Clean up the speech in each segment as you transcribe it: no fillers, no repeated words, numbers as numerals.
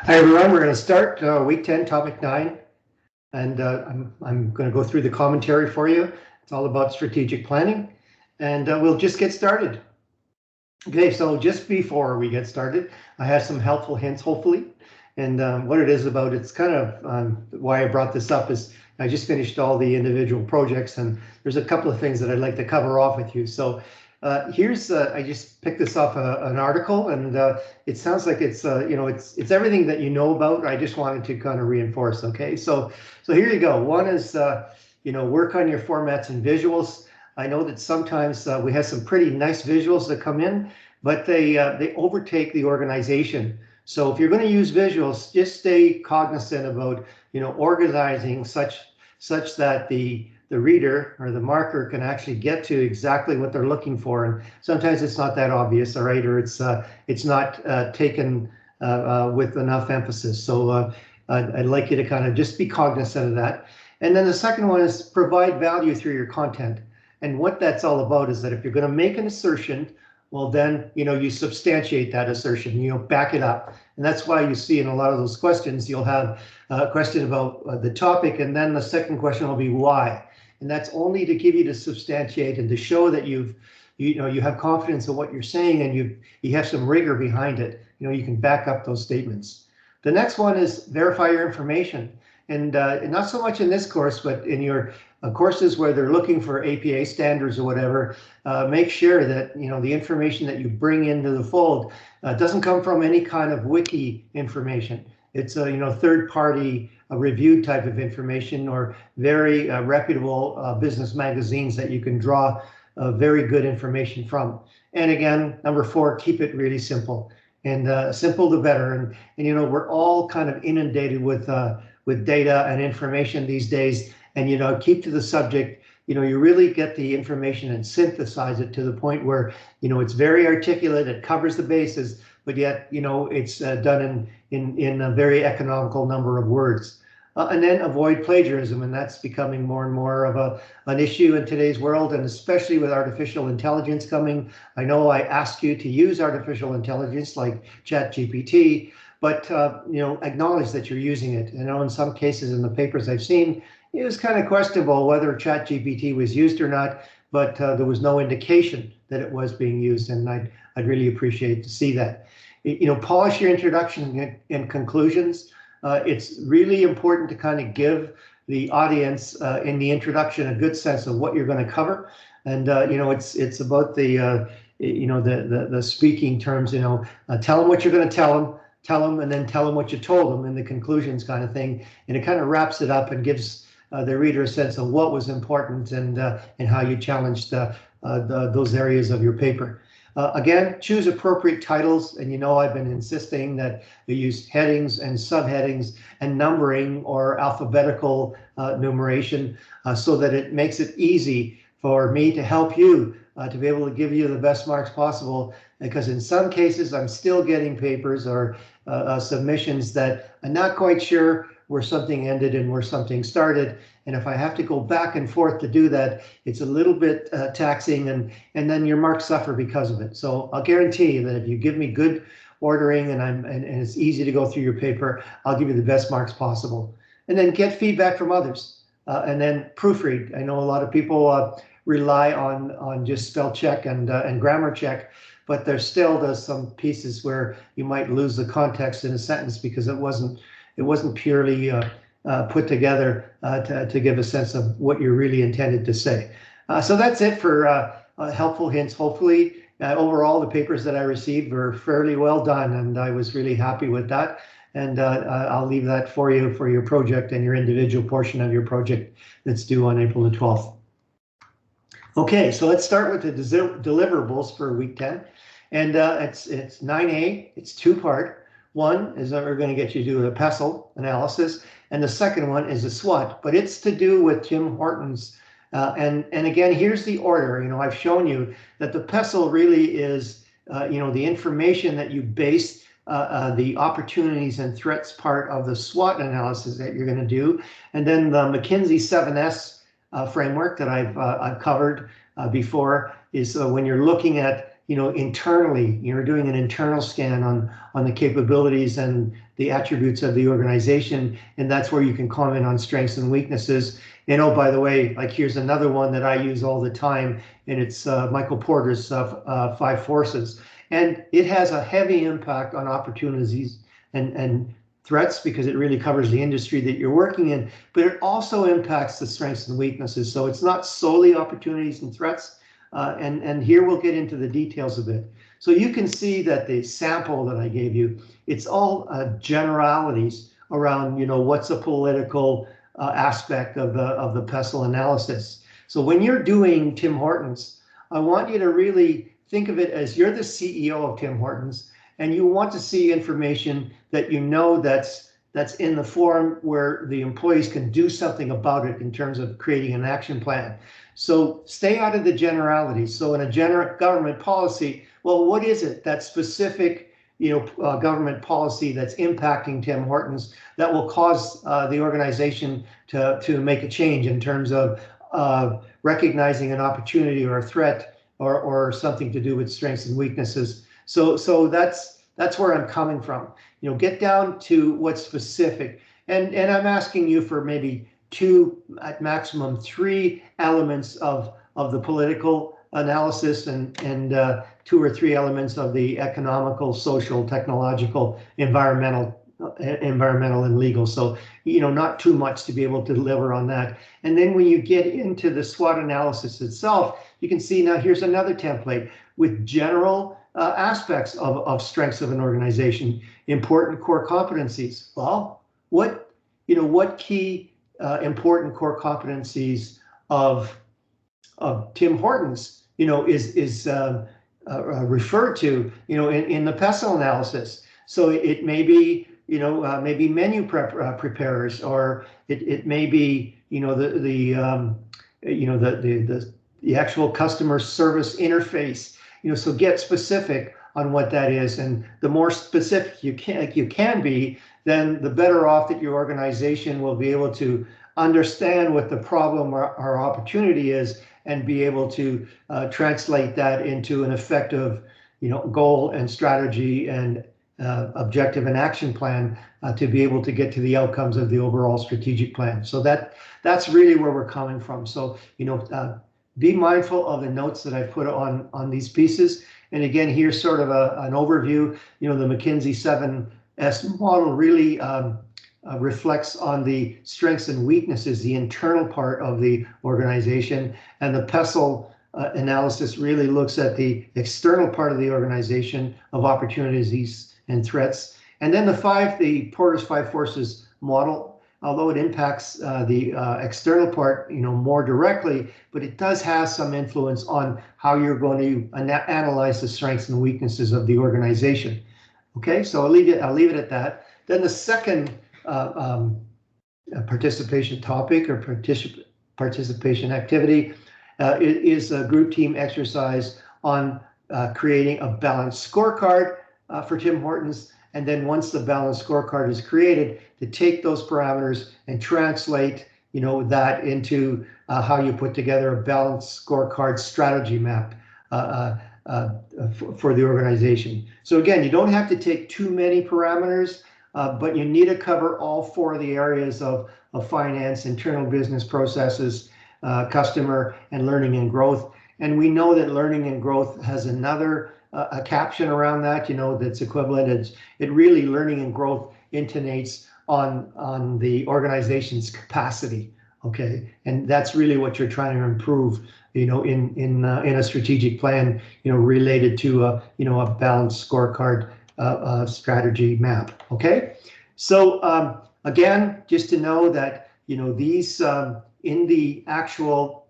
Hi everyone, we're going to start week 10, topic 9, and I'm going to go through the commentary for you. It's all about strategic planning, and we'll just get started. Okay, so just before we get started, I have some helpful hints, hopefully, and what it is about. It's kind of why I brought this up is I just finished all the individual projects, and there's a couple of things that I'd like to cover off with you. So here's I just picked this off an article, and it sounds like it's it's everything that you know about. I just wanted to kind of reinforce. Okay, so here you go. One is work on your formats and visuals. I know that sometimes we have some pretty nice visuals that come in, but they overtake the organization. So if you're going to use visuals, just stay cognizant about organizing such that the reader or the marker can actually get to exactly what they're looking for. And sometimes it's not that obvious, all right, or it's not taken with enough emphasis. So I'd like you to kind of just be cognizant of that. And then the second one is provide value through your content. And what that's all about is that if you're going to make an assertion, well, then, you substantiate that assertion, back it up. And that's why you see in a lot of those questions, you'll have a question about the topic, and then the second question will be why. And that's only to give you to substantiate and to show that you have confidence in what you're saying, and you have some rigor behind it. You can back up those statements. The next one is verify your information. And not so much in this course, but in your courses where they're looking for APA standards or whatever, make sure that the information that you bring into the fold doesn't come from any kind of wiki information. It's a third-party reviewed type of information, or very reputable business magazines that you can draw very good information from. And again, number 4, keep it really simple, and simple the better. And we're all kind of inundated with data and information these days, and keep to the subject. You really get the information and synthesize it to the point where it's very articulate, it covers the bases, but yet it's done in a very economical number of words. And then avoid plagiarism, and that's becoming more and more of an issue in today's world, and especially with artificial intelligence coming. I know I ask you to use artificial intelligence like ChatGPT, but acknowledge that you're using it. In some cases in the papers I've seen, it was kind of questionable whether ChatGPT was used or not, but there was no indication that it was being used, and I'd really appreciate to see that. Polish your introduction and conclusions. It's really important to kind of give the audience in the introduction a good sense of what you're going to cover, and it's about the the speaking terms. Tell them what you're going to tell them, and then tell them what you told them in the conclusions kind of thing, and it kind of wraps it up and gives the reader a sense of what was important and how you challenged those areas of your paper. Again, choose appropriate titles, and I've been insisting that you use headings and subheadings and numbering or alphabetical numeration so that it makes it easy for me to help you to be able to give you the best marks possible, because in some cases I'm still getting papers or submissions that I'm not quite sure where something ended and where something started. And if I have to go back and forth to do that, it's a little bit taxing, and then your marks suffer because of it. So I'll guarantee you that if you give me good ordering and it's easy to go through your paper, I'll give you the best marks possible. And then get feedback from others, and then proofread. I know a lot of people rely on just spell check and grammar check, but there still does some pieces where you might lose the context in a sentence because it wasn't purely put together to give a sense of what you're really intended to say. So that's it for helpful hints. Hopefully, overall, the papers that I received were fairly well done, and I was really happy with that. And I'll leave that for you for your project and your individual portion of your project that's due on April the 12th. Okay, so let's start with the deliverables for week 10. And it's 9A, it's 2-part. One is that we're going to get you to do a PESTLE analysis, and the second one is a SWOT, but it's to do with Tim Hortons. And again, here's the order. I've shown you that the PESTLE really is, the information that you base the opportunities and threats part of the SWOT analysis that you're going to do, and then the McKinsey 7S framework that I've covered before is when you're looking at internally, you're doing an internal scan on the capabilities and the attributes of the organization, and that's where you can comment on strengths and weaknesses. And oh, by the way, like here's another one that I use all the time, and it's Michael Porter's 5 Forces, and it has a heavy impact on opportunities and threats because it really covers the industry that you're working in, but it also impacts the strengths and weaknesses. So it's not solely opportunities and threats, and here we'll get into the details of it. So you can see that the sample that I gave you, it's all generalities around, what's a political aspect of the PESTLE analysis. So when you're doing Tim Hortons, I want you to really think of it as you're the CEO of Tim Hortons, and you want to see information that that's in the form where the employees can do something about it in terms of creating an action plan. So stay out of the generalities. So in a government policy, well, what is it, that specific government policy that's impacting Tim Hortons that will cause the organization to make a change in terms of recognizing an opportunity or a threat or something to do with strengths and weaknesses. So that's where I'm coming from. Get down to what's specific. And I'm asking you for maybe 2, at maximum 3 elements of the political analysis and 2 or 3 elements of the economical, social, technological, environmental and legal. So, not too much to be able to deliver on that. And then when you get into the SWOT analysis itself, you can see now here's another template with general aspects of strengths of an organization, important core competencies. Well, what key important core competencies of Tim Hortons, is referred to, in the PESTLE analysis. So it may be, maybe menu preparers, or it may be, the actual customer service interface. So get specific on what that is, and the more specific you can be, then the better off that your organization will be able to understand what the problem or opportunity is, and be able to translate that into an effective, goal and strategy and objective and action plan to be able to get to the outcomes of the overall strategic plan. So that's really where we're coming from. So, be mindful of the notes that I've put on these pieces. And again, here's sort of an overview. The McKinsey 7S model really reflects on the strengths and weaknesses, the internal part of the organization, and the PESTLE analysis really looks at the external part of the organization of opportunities and threats. And then the Porter's 5 Forces model, although it impacts the external part, more directly, but it does have some influence on how you're going to analyze the strengths and weaknesses of the organization. Okay, so I'll leave it at that. Then the second participation topic or participation activity is a group team exercise on creating a balanced scorecard for Tim Hortons. And then once the balanced scorecard is created, to take those parameters and translate, that into how you put together a balanced scorecard strategy map for the organization. So again, you don't have to take too many parameters, but you need to cover all 4 of the areas of finance, internal business processes, customer, and learning and growth. And we know that learning and growth has another a caption around that, that's equivalent. It really, learning and growth intonates on the organization's capacity. Okay, and that's really what you're trying to improve, in a strategic plan, related to a balanced scorecard strategy map. Okay, so again, just to know that these in the actual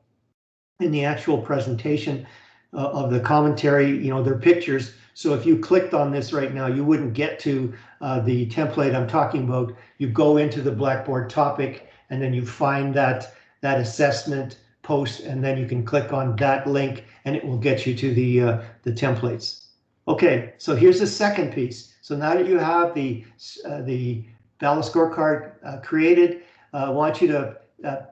presentation of the commentary, they're pictures. So if you clicked on this right now, you wouldn't get to the template I'm talking about. You go into the Blackboard topic, and then you find that assessment post, and then you can click on that link, and it will get you to the templates. Okay, so here's the second piece. So now that you have the balanced scorecard created, I want you to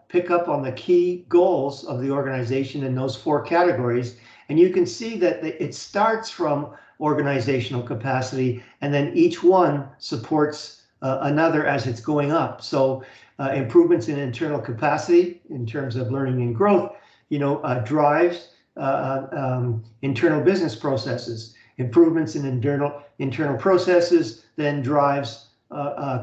pick up on the key goals of the organization in those 4 categories, And you can see that it starts from organizational capacity, and then each one supports another as it's going up. So improvements in internal capacity in terms of learning and growth, drives internal business processes. Improvements in internal processes then drives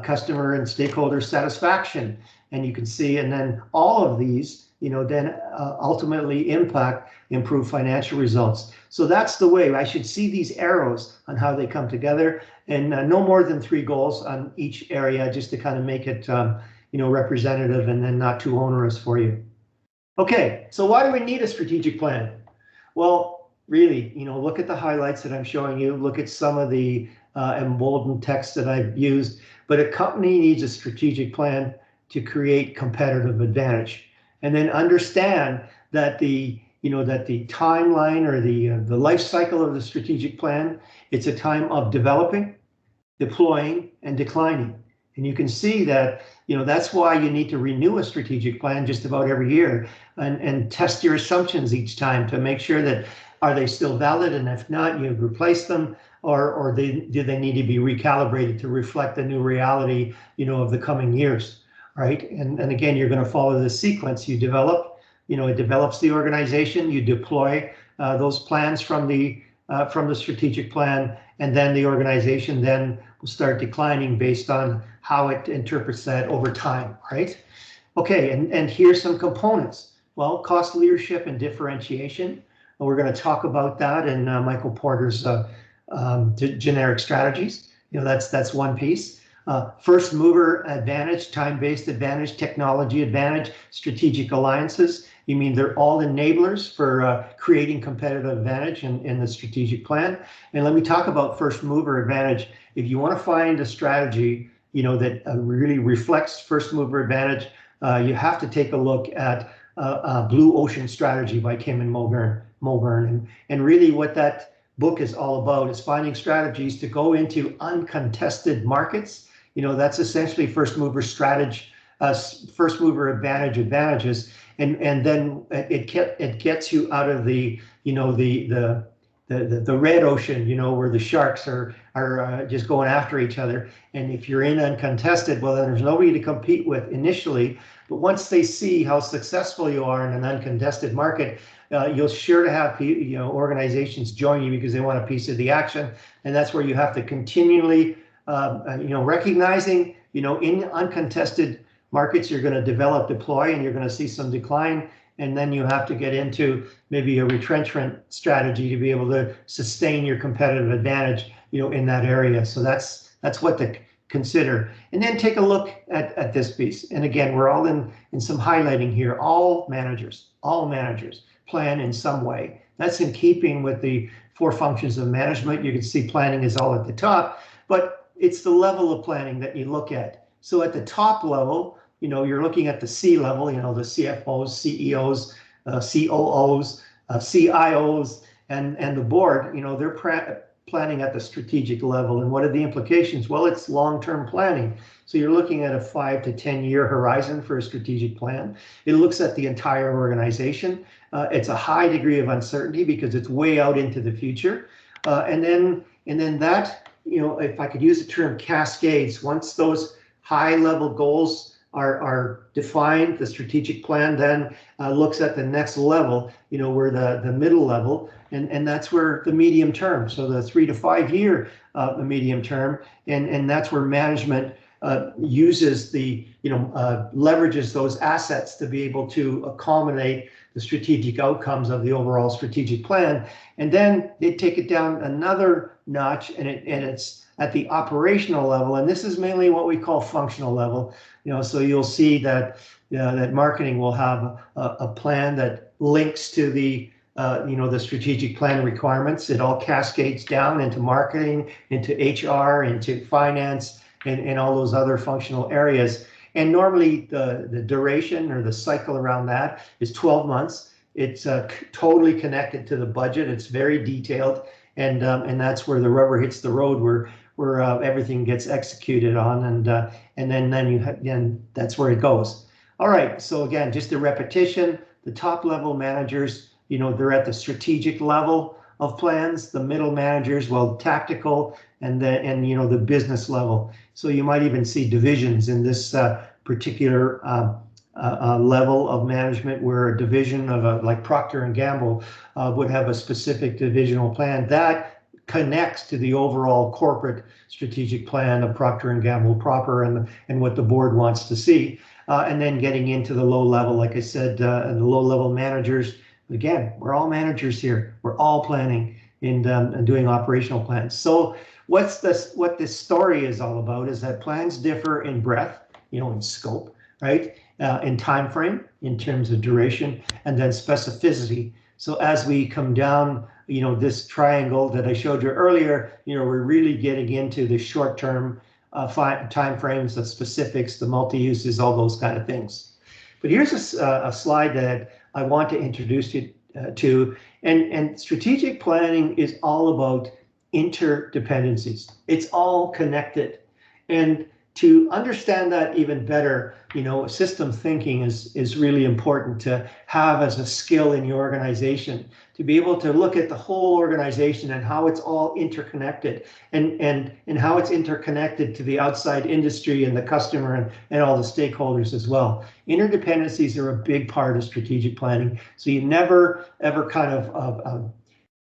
customer and stakeholder satisfaction. And you can see, and then all of these, then ultimately impact improved financial results. So that's the way I should see these arrows on how they come together, and no more than 3 goals on each area, just to kind of make it, representative and then not too onerous for you. Okay, so why do we need a strategic plan? Well, really, look at the highlights that I'm showing you. Look at some of the emboldened text that I've used. But a company needs a strategic plan to create competitive advantage, and then understand that the timeline or the life cycle of the strategic plan, it's a time of developing, deploying, and declining. And you can see that, that's why you need to renew a strategic plan just about every year, and test your assumptions each time to make sure that, are they still valid? And if not, you replace them, or do they need to be recalibrated to reflect the new reality, of the coming years, right? And again, you're going to follow the sequence. You develop, it develops the organization, you deploy those plans from the strategic plan, and then the organization then will start declining based on how it interprets that over time, right? Okay, and here's some components. Well, cost leadership and differentiation. We're going to talk about that in Michael Porter's generic strategies. That's one piece. First mover advantage, time-based advantage, technology advantage, strategic alliances. You mean they're all enablers for creating competitive advantage in the strategic plan. And let me talk about first mover advantage. If you want to find a strategy, that really reflects first mover advantage, you have to take a look at Blue Ocean Strategy by Kim and Mulburn. And really what that book is all about is finding strategies to go into uncontested markets. That's essentially first mover strategy, first mover advantages. And then it gets you out of the red ocean, where the sharks are just going after each other. And if you're in uncontested, well, then there's nobody to compete with initially. But once they see how successful you are in an uncontested market, you'll sure to have organizations join you because they want a piece of the action. And that's where you have to continually, recognizing, in uncontested markets, you're going to develop, deploy, and you're going to see some decline. And then you have to get into maybe a retrenchment strategy to be able to sustain your competitive advantage, in that area. So that's what to consider. And then take a look at this piece. And again, we're all in some highlighting here. All managers plan in some way. That's in keeping with the 4 functions of management. You can see planning is all at the top, but it's the level of planning that you look at. So at the top level, you're looking at the C level, the CFOs, CEOs, COOs, CIOs, and the board, they're planning at the strategic level. And what are the implications? Well, it's long-term planning. So you're looking at a 5 to 10 year horizon for a strategic plan. It looks at the entire organization. It's a high degree of uncertainty because it's way out into the future. And then that, if I could use the term cascades, once those high level goals are defined, the strategic plan then looks at the next level, where the middle level, and that's where the medium term, so the 3 to 5 year medium term, and that's where management uses leverages those assets to be able to accommodate the strategic outcomes of the overall strategic plan. And then they take it down another notch, and it's at the operational level, and this is mainly what we call functional level. So you'll see that that marketing will have a plan that links to the the strategic plan requirements. It all cascades down into marketing, into HR, into finance, and all those other functional areas. And normally the duration or the cycle around that is 12 months. It's totally connected to the budget. It's very detailed, and that's where the rubber hits the road, where everything gets executed on, and then that's where it goes. All right. So again, just a repetition. The top level managers they're at the strategic level of plans, the middle managers, well, tactical, and the business level. So you might even see divisions in this particular level of management, where a division of like Procter and Gamble would have a specific divisional plan that connects to the overall corporate strategic plan of Procter and Gamble proper, and what the board wants to see. And then getting into the low level, like I said, the low level managers. Again, we're all managers here. We're all planning and doing operational plans. So what this story is all about is that plans differ in breadth, in scope, right? In time frame, in terms of duration, and then specificity. So as we come down, this triangle that I showed you earlier, we're really getting into the short-term time frames, the specifics, the multi-uses, all those kind of things. But here's a slide that I want to introduce you to, and strategic planning is all about interdependencies. It's all connected, and to understand that even better, system thinking is really important to have as a skill in your organization, to be able to look at the whole organization and how it's all interconnected, and how it's interconnected to the outside industry and the customer and all the stakeholders as well. Interdependencies are a big part of strategic planning, so you never ever kind of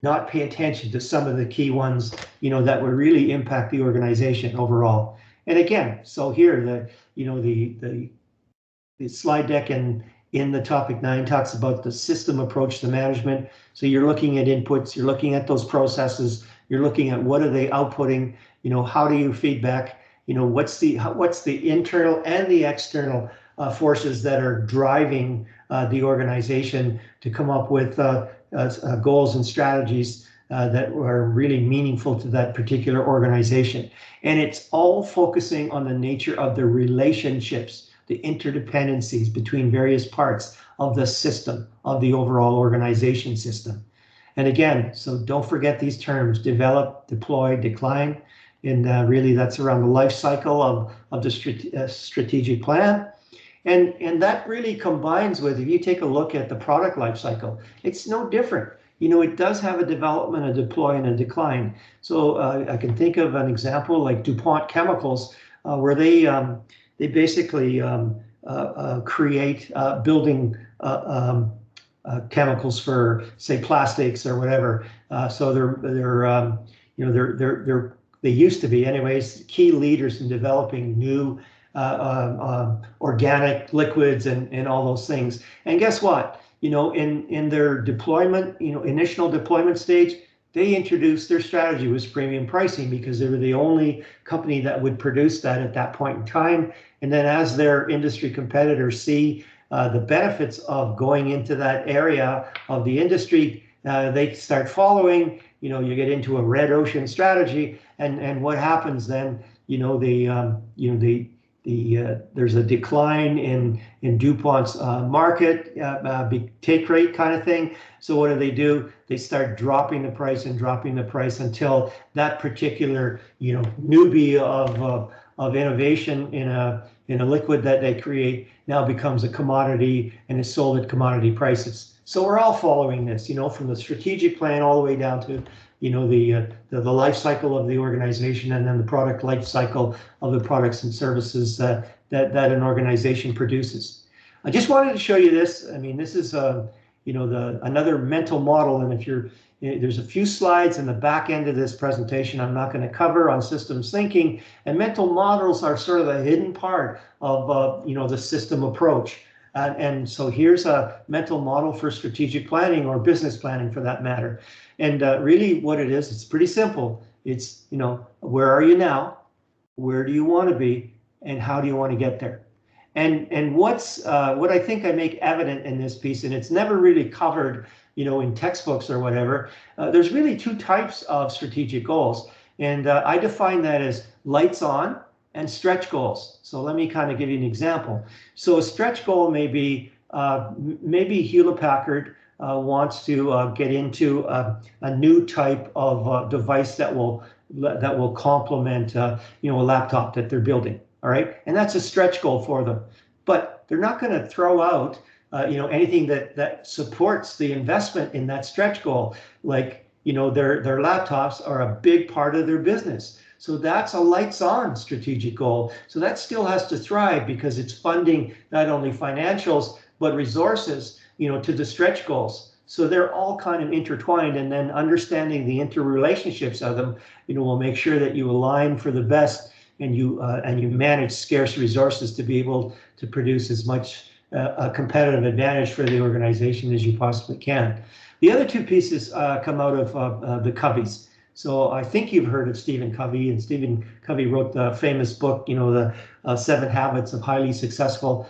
not pay attention to some of the key ones, that would really impact the organization overall. And again, so here the slide deck in the topic 9 talks about the system approach to management. So you're looking at inputs, you're looking at those processes, you're looking at what are they outputting, how do you feedback, what's the internal and the external forces that are driving the organization to come up with goals and strategies that are really meaningful to that particular organization. And it's all focusing on the nature of the relationships, the interdependencies between various parts of the system, of the overall organization system. And again, so don't forget these terms: develop, deploy, decline. And really that's around the life cycle of the strategic plan. And that really combines with, if you take a look at the product life cycle, it's no different. It does have a development, a deploy, and a decline. So I can think of an example like DuPont Chemicals, where they basically create building chemicals for, say, plastics or whatever. So they used to be, anyways, key leaders in developing new organic liquids and all those things. And guess what? In their deployment, initial deployment stage, they introduced their strategy was premium pricing, because they were the only company that would produce that at that point in time. And then as their industry competitors see the benefits of going into that area of the industry, they start following. You get into a red ocean strategy, and what happens then? There's a decline in DuPont's market take rate kind of thing. So what do? They start dropping the price until that particular newbie of innovation in a liquid that they create now becomes a commodity and is sold at commodity prices. So we're all following this, from the strategic plan all the way down to the life cycle of the organization, and then the product life cycle of the products and services that an organization produces. I just wanted to show you this. I mean, this is another mental model, and there's a few slides in the back end of this presentation I'm not going to cover on systems thinking, and mental models are sort of a hidden part of the system approach. And so here's a mental model for strategic planning, or business planning for that matter. And really what it is, it's pretty simple. It's, where are you now? Where do you want to be? And how do you want to get there? And what I think I make evident in this piece, and it's never really covered, in textbooks or whatever, there's really two types of strategic goals. And I define that as lights on and stretch goals. So let me kind of give you an example. So a stretch goal may be, maybe Hewlett-Packard wants to get into a new type of device that will complement a laptop that they're building. All right, and that's a stretch goal for them. But they're not going to throw out anything that supports the investment in that stretch goal, like, their laptops are a big part of their business. So that's a lights on strategic goal. So that still has to thrive because it's funding not only financials, but resources, to the stretch goals. So they're all kind of intertwined, and then understanding the interrelationships of them, will make sure that you align for the best, and you manage scarce resources to be able to produce as much a competitive advantage for the organization as you possibly can. The other two pieces come out of the Coveys. So I think you've heard of Stephen Covey, and Stephen Covey wrote the famous book, the 7 Habits of Highly Successful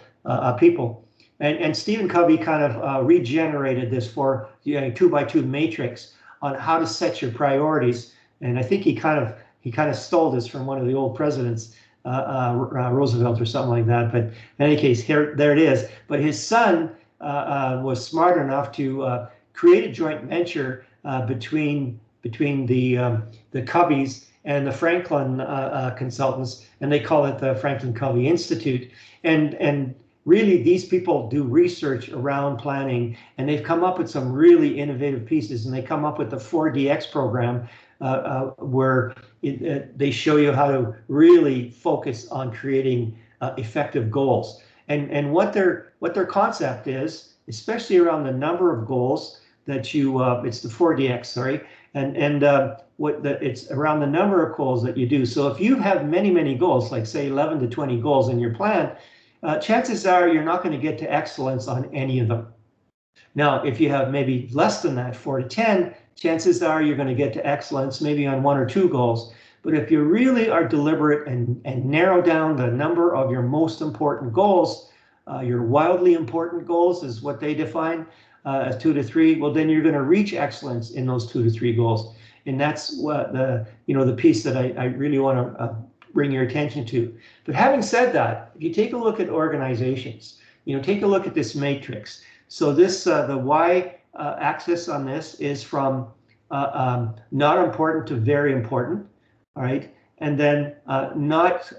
People. And Stephen Covey kind of regenerated this 2x2 matrix on how to set your priorities. And I think he kind of stole this from one of the old presidents, Roosevelt or something like that. But in any case, there it is. But his son was smart enough to create a joint venture between the Coveys and the Franklin consultants, and they call it the Franklin Covey Institute. And really, these people do research around planning, and they've come up with some really innovative pieces. And they come up with the 4DX program, where they show you how to really focus on creating effective goals. And what their concept is, especially around the number of goals that you, it's the 4DX, sorry, and it's around the number of goals that you do. So if you have many goals, like say 11 to 20 goals in your plan, chances are you're not going to get to excellence on any of them. Now, if you have maybe less than that, 4 to 10, chances are you're going to get to excellence maybe on 1 or 2 goals. But if you really are deliberate and narrow down the number of your most important goals, your wildly important goals is what they define as 2 to 3, well, then you're going to reach excellence in those 2 to 3 goals. And that's what the piece that I really want to bring your attention to. But having said that, if you take a look at organizations, take a look at this matrix. So this, the Y axis on this is from not important to very important, all right? And then not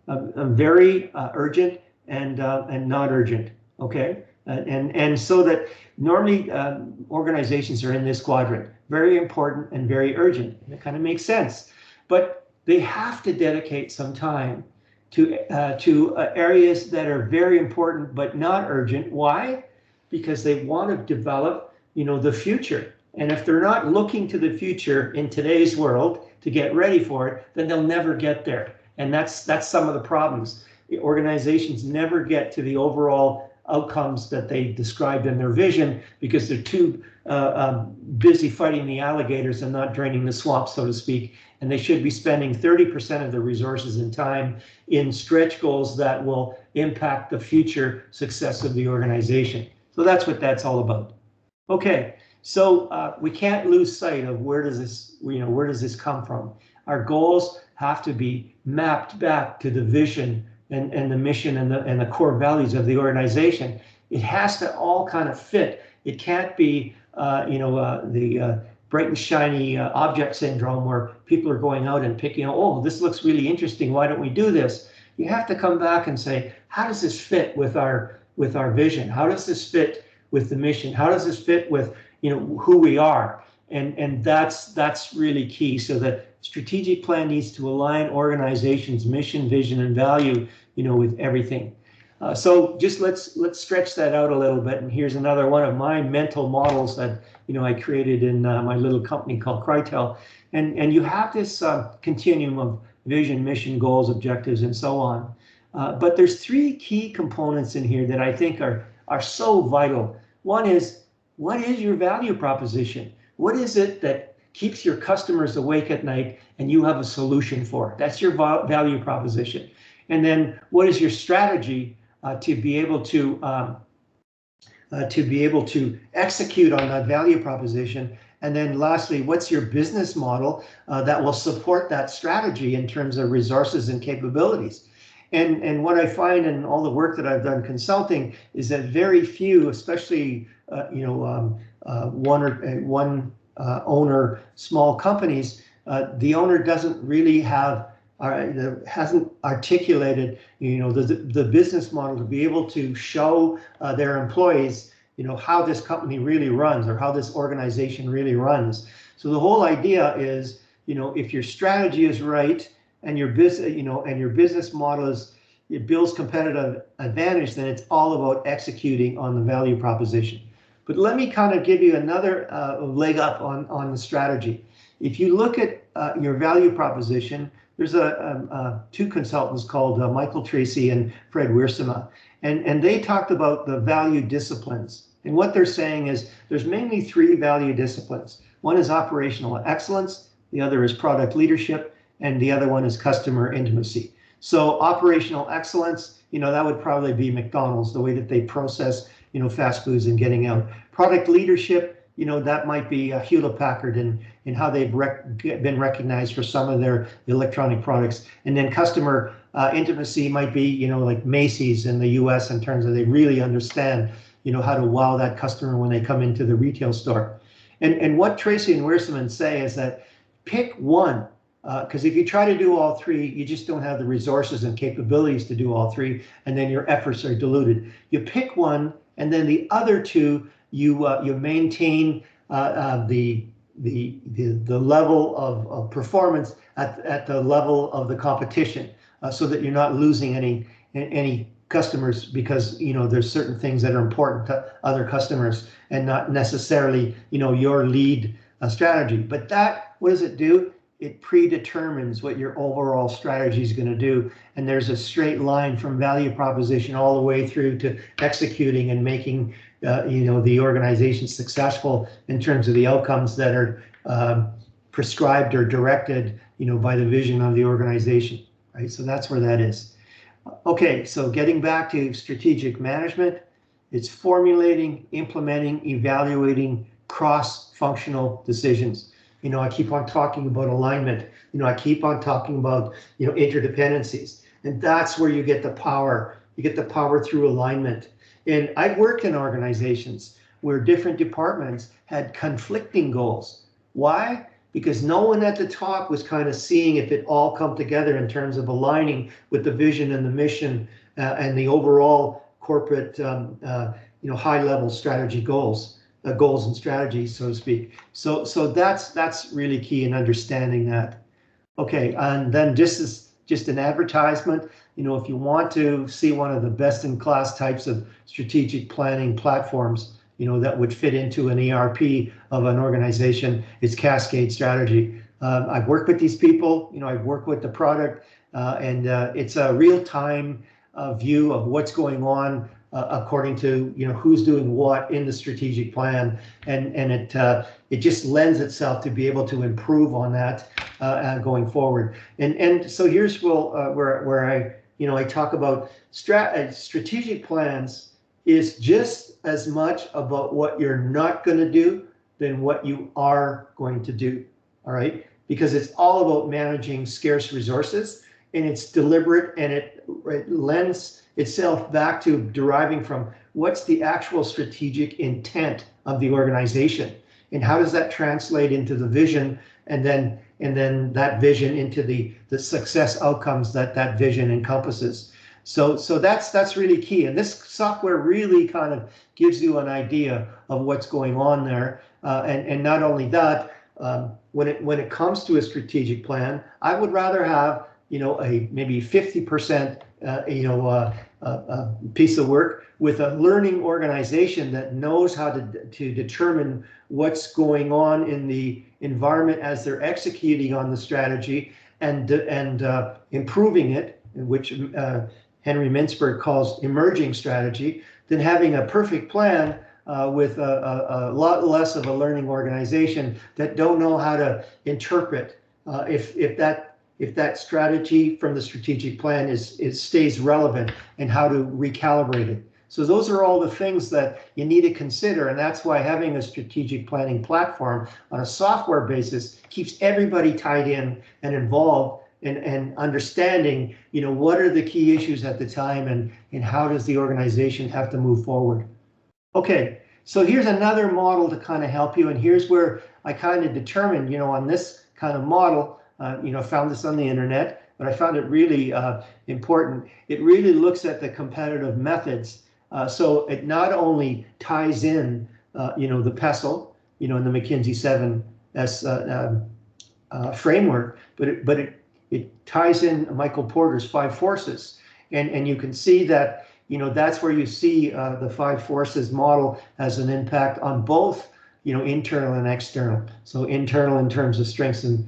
very urgent and not urgent, okay? And so that normally organizations are in this quadrant, very important and very urgent. And it kind of makes sense, but they have to dedicate some time to areas that are very important but not urgent. Why? Because they want to develop, the future. And if they're not looking to the future in today's world to get ready for it, then they'll never get there. And that's some of the problems. The organizations never get to the overall outcomes that they described in their vision because they're too busy fighting the alligators and not draining the swamp, so to speak. And they should be spending 30% of their resources and time in stretch goals that will impact the future success of the organization. So that's what that's all about. Okay, so we can't lose sight of where does this come from? Our goals have to be mapped back to the vision and the mission and the core values of the organization. It has to all kind of fit. It can't be the bright and shiny object syndrome where people are going out and picking, oh, this looks really interesting, why don't we do this? You have to come back and say, how does this fit with our vision? How does this fit with the mission? How does this fit with who we are? And that's really key. So the strategic plan needs to align organizations' mission, vision, and value, with everything. So just let's stretch that out a little bit. And here's another one of my mental models that I created in my little company called Crytel. And you have this continuum of vision, mission, goals, objectives, and so on. But there's 3 key components in here that I think are so vital. One is, what is your value proposition? What is it that keeps your customers awake at night and you have a solution for? That's your value proposition. And then what is your strategy to be able to execute on that value proposition? And then lastly, what's your business model that will support that strategy in terms of resources and capabilities? And what I find in all the work that I've done consulting is that very few, especially one owner small companies, the owner doesn't really have hasn't articulated, the business model to be able to show their employees, how this company really runs or how this organization really runs. So the whole idea is, if your strategy is right and your business, and your business model it builds competitive advantage, then it's all about executing on the value proposition. But let me kind of give you another leg up on the strategy. If you look at your value proposition, there's two consultants called Michael Tracy and Fred Wiersema, and they talked about the value disciplines. And what they're saying is there's mainly three value disciplines. One is operational excellence, the other is product leadership, and the other one is customer intimacy. So operational excellence, that would probably be McDonald's, the way that they process, fast foods and getting out. Product leadership, that might be Hewlett-Packard and how they've been recognized for some of their electronic products. And then customer intimacy might be, like Macy's in the US, in terms of they really understand, how to wow that customer when they come into the retail store. And what Tracy and Wiersema say is that pick one, because if you try to do all three, you just don't have the resources and capabilities to do all three, and then your efforts are diluted. You pick one, and then the other two, you maintain the level of performance at the level of the competition, so that you're not losing any customers because there's certain things that are important to other customers and not necessarily your lead strategy. But what does it do? It predetermines what your overall strategy is going to do, and there's a straight line from value proposition all the way through to executing and making the organization successful in terms of the outcomes that are prescribed or directed by the vision of the organization, right? So that's where that is. Okay, so getting back to strategic management, it's formulating, implementing, evaluating cross-functional decisions. I keep on talking about alignment. I keep on talking about, interdependencies. And that's where you get the power. You get the power through alignment. And I've worked in organizations where different departments had conflicting goals. Why? Because no one at the top was kind of seeing if it all come together in terms of aligning with the vision and the mission and the overall corporate, high-level strategy goals. Goals and strategies, so to speak. So that's really key in understanding that. Okay, and then just an advertisement. If you want to see one of the best-in-class types of strategic planning platforms, that would fit into an ERP of an organization, it's Cascade Strategy. I've worked with these people. I've worked with the product, and it's a real-time view of what's going on. According to who's doing what in the strategic plan, and it just lends itself to be able to improve on that going forward. And so here's where I talk about strategic plans is just as much about what you're not going to do than what you are going to do. All right, because it's all about managing scarce resources, and it's deliberate, and it lends itself back to deriving from what's the actual strategic intent of the organization, and how does that translate into the vision, and then that vision into the success outcomes that vision encompasses. So that's really key, and this software really kind of gives you an idea of what's going on there, and not only that, when it comes to a strategic plan, I would rather have a maybe 50% piece of work with a learning organization that knows how to determine what's going on in the environment as they're executing on the strategy and improving it, which Henry Mintzberg calls emerging strategy, than having a perfect plan with a lot less of a learning organization that don't know how to interpret if that strategy from the strategic plan stays relevant, and how to recalibrate it. So those are all the things that you need to consider, and that's why having a strategic planning platform on a software basis keeps everybody tied in and involved and understanding, what are the key issues at the time, and how does the organization have to move forward. Okay, so here's another model to kind of help you, and here's where I kind of determined, on this kind of model, found this on the internet, but I found it really important. It really looks at the competitive methods. So it not only ties in, the PESTLE, in the McKinsey 7S framework, but it ties in Michael Porter's 5 forces. And you can see that, that's where you see the 5 forces model has an impact on both, internal and external. So internal in terms of strengths and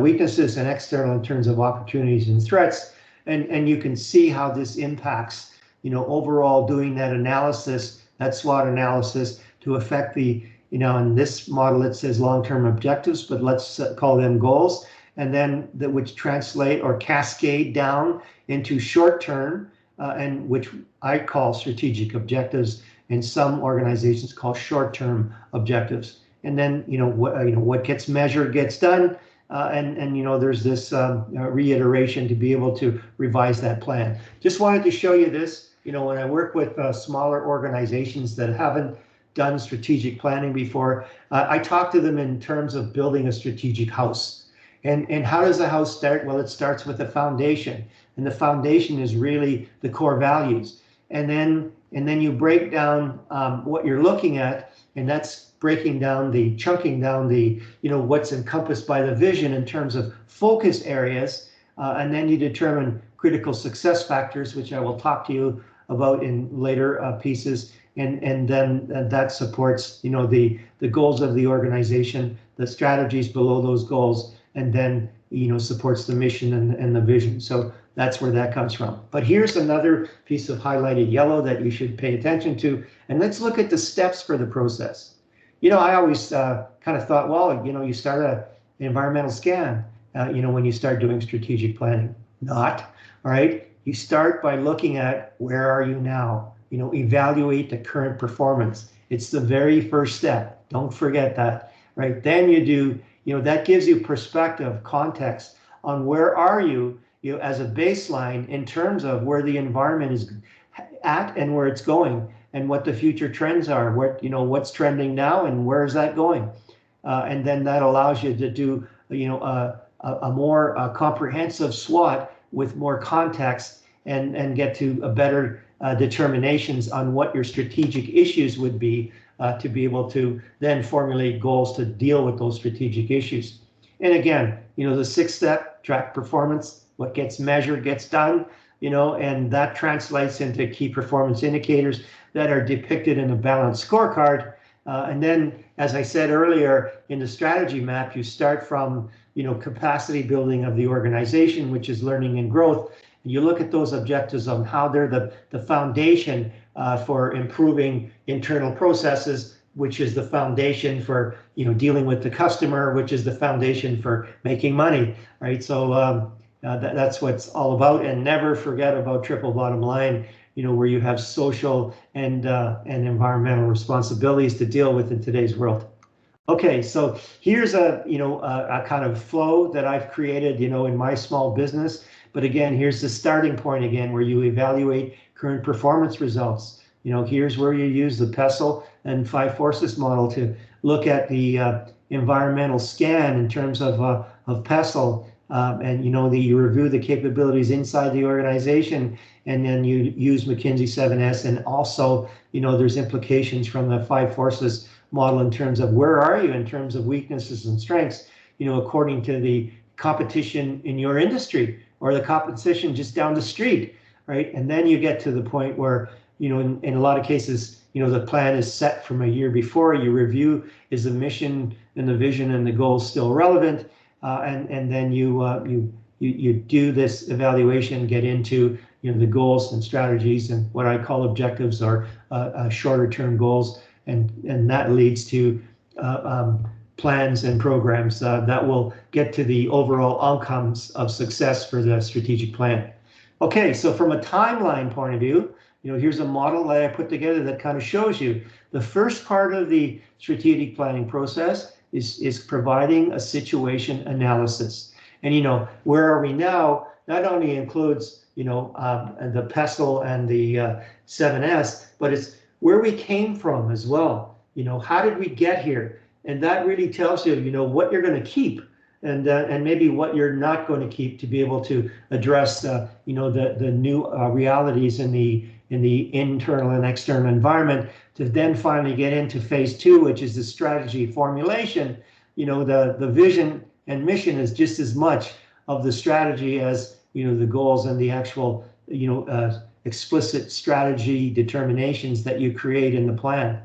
weaknesses, and external in terms of opportunities and threats. And you can see how this impacts, overall doing that analysis, that SWOT analysis to affect the, in this model it says long-term objectives, but let's call them goals, and then which translate or cascade down into short-term, and which I call strategic objectives, and some organizations call short-term objectives. And then, what gets measured gets done, and there's this reiteration to be able to revise that plan. Just wanted to show you this. When I work with smaller organizations that haven't done strategic planning before, I talk to them in terms of building a strategic house. And how does the house start? Well, it starts with the foundation, and the foundation is really the core values. And then you break down what you're looking at, and that's chunking down the, what's encompassed by the vision in terms of focus areas, and then you determine critical success factors, which I will talk to you about in later pieces, and then that supports, the goals of the organization, the strategies below those goals, and then, supports the mission and the vision. So that's where that comes from. But here's another piece of highlighted yellow that you should pay attention to, and let's look at the steps for the process. I always kind of thought, well, you start an environmental scan, when you start doing strategic planning. Not, all right? You start by looking at where are you now? Evaluate the current performance. It's the very first step. Don't forget that, right? Then you do, that gives you perspective, context on where are you, as a baseline in terms of where the environment is at and where it's going, and what the future trends are, what's trending now and where is that going. And then that allows you to do, a more comprehensive SWOT with more context, and get to a better determinations on what your strategic issues would be, to be able to then formulate goals to deal with those strategic issues. And again, the 6th step, track performance. What gets measured gets done, and that translates into key performance indicators that are depicted in a balanced scorecard. And then, as I said earlier, in the strategy map, you start from, capacity building of the organization, which is learning and growth. You look at those objectives on how they're the foundation for improving internal processes, which is the foundation for, dealing with the customer, which is the foundation for making money, right? So that's what it's all about. And never forget about triple bottom line, where you have social and environmental responsibilities to deal with in today's world. Okay, so here's a kind of flow that I've created, in my small business. But again, here's the starting point again, where you evaluate current performance results. Here's where you use the PESTLE and 5 forces model to look at the environmental scan in terms of PESTLE. And you review the capabilities inside the organization, and then you use McKinsey 7S, and also there's implications from the 5 forces model in terms of where are you in terms of weaknesses and strengths, according to the competition in your industry or the competition just down the street, right? And then you get to the point where in a lot of cases the plan is set from a year before. You review, is the mission and the vision and the goals still relevant? And then you do this evaluation, get into the goals and strategies and what I call objectives, or shorter term goals, and that leads to plans and programs that will get to the overall outcomes of success for the strategic plan. Okay, so from a timeline point of view, here's a model that I put together that kind of shows you the first part of the strategic planning process is providing a situation analysis. And where are we now not only includes the PESTLE and the 7S, but it's where we came from as well. How did we get here? And that really tells you what you're going to keep and maybe what you're not going to keep to be able to address the new realities in the internal and external environment, to then finally get into phase 2, which is the strategy formulation. The vision and mission is just as much of the strategy as the goals and the actual explicit strategy determinations that you create in the plan.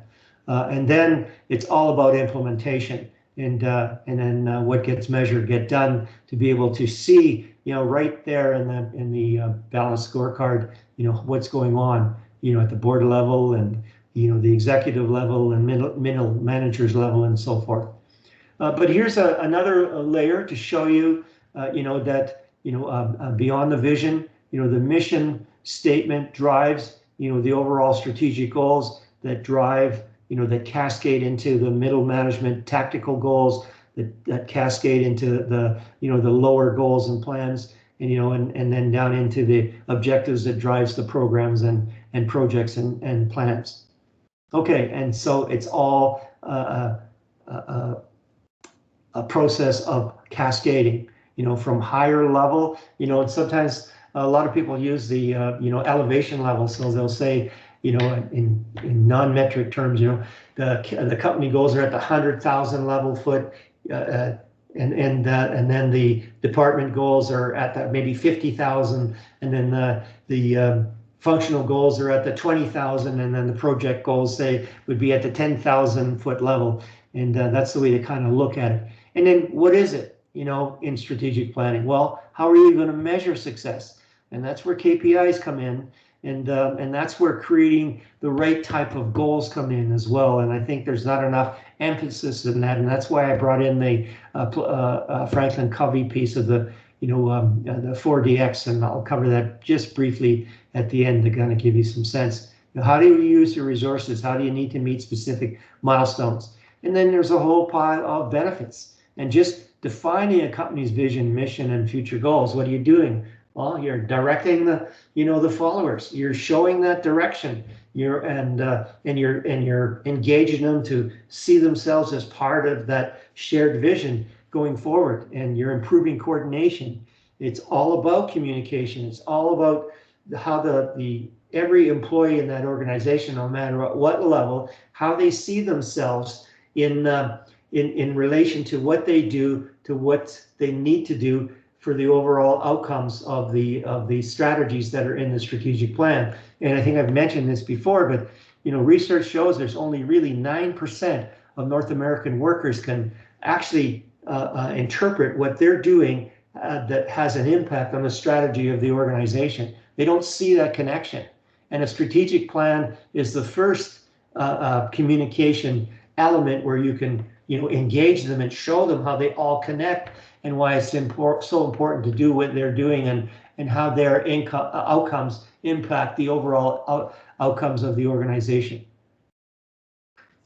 And then it's all about implementation, and then what gets measured get done, to be able to see right there in the balanced scorecard what's going on at the board level, and the executive level, and middle managers level, and so forth. But here's another layer to show you that beyond the vision, the mission statement drives the overall strategic goals that drive that cascade into the middle management tactical goals, that cascade into the the lower goals and plans, and then down into the objectives that drives the programs and projects and plans. Okay, and so it's all a process of cascading, from higher level, and sometimes a lot of people use the elevation level, so they'll say, in non-metric terms, the company goals are at the 100,000 level foot, and then the department goals are at that maybe 50,000, and then the functional goals are at the 20,000, and then the project goals, say, would be at the 10,000 foot level, and that's the way to kind of look at it. And then what is it, in strategic planning? Well, how are you going to measure success? And that's where KPIs come in. And that's where creating the right type of goals come in as well. And I think there's not enough emphasis in that. And that's why I brought in the Franklin Covey piece of the 4DX. And I'll cover that just briefly at the end to kind of give you some sense. How do you use your resources? How do you need to meet specific milestones? And then there's a whole pile of benefits. And just defining a company's vision, mission, and future goals. What are you doing? Well, you're directing the followers. You're showing that direction. You're engaging them to see themselves as part of that shared vision going forward. And you're improving coordination. It's all about communication. It's all about how every employee in that organization, no matter at what level, how they see themselves in relation to what they do, to what they need to do for the overall outcomes of the strategies that are in the strategic plan. And I think I've mentioned this before, but research shows there's only really 9% of North American workers can actually interpret what they're doing that has an impact on the strategy of the organization. They don't see that connection. And a strategic plan is the first communication element where you can engage them and show them how they all connect, and why it's so important to do what they're doing, and how their outcomes impact the overall outcomes of the organization.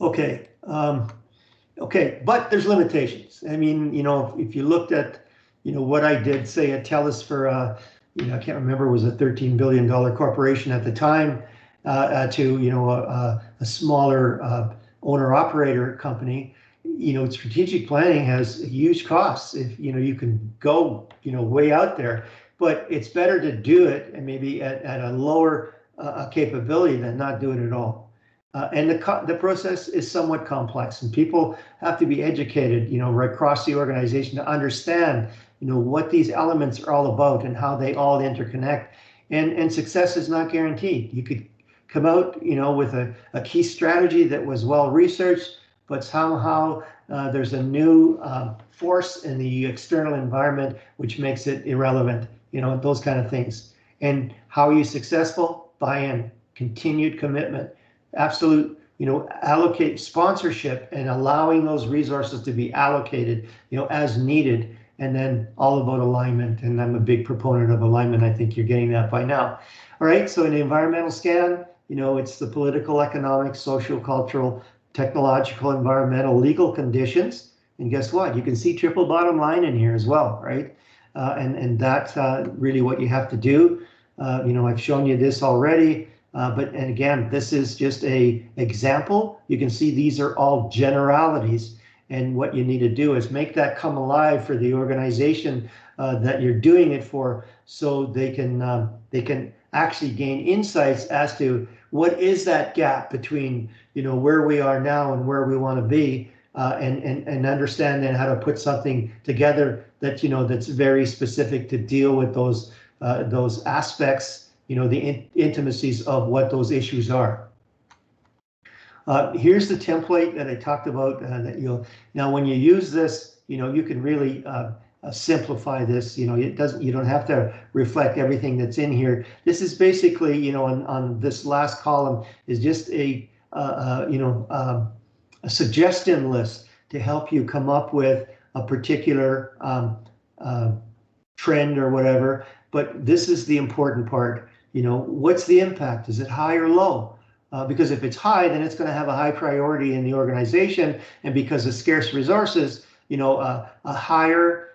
Okay, but there's limitations. I mean, if you looked at, what I did, say, at TELUS for, I can't remember, it was a $13 billion corporation at the time, to, a smaller owner-operator company. Strategic planning has huge costs. If you can go way out there, but it's better to do it and maybe at a lower capability than not do it at all. And the process is somewhat complex, and people have to be educated right across the organization to understand what these elements are all about and how they all interconnect. And success is not guaranteed. You could come out with a key strategy that was well researched, but somehow there's a new force in the external environment which makes it irrelevant, those kind of things. And how are you successful? Buy-in, continued commitment, absolute, allocate sponsorship, and allowing those resources to be allocated, as needed, and then all about alignment. And I'm a big proponent of alignment. I think you're getting that by now. All right, so in the environmental scan, it's the political, economic, social, cultural, technological, environmental, legal conditions. And guess what? You can see triple bottom line in here as well, right? And that's really what you have to do. I've shown you this already, and again, this is just a example. You can see these are all generalities, And what you need to do is make that come alive for the organization that you're doing it for, so they can actually gain insights as to what is that gap between, where we are now and where we want to be, and understand then how to put something together that, that's very specific to deal with those aspects, the intimacies of what those issues are. Here's the template that I talked about. Now when you use this, you can really simplify this. You don't have to reflect everything that's in here. This is basically, on this last column is just a suggestion list to help you come up with a particular trend or whatever. But this is the important part. What's the impact? Is it high or low? Because if it's high, then it's going to have a high priority in the organization, and because of scarce resources, a higher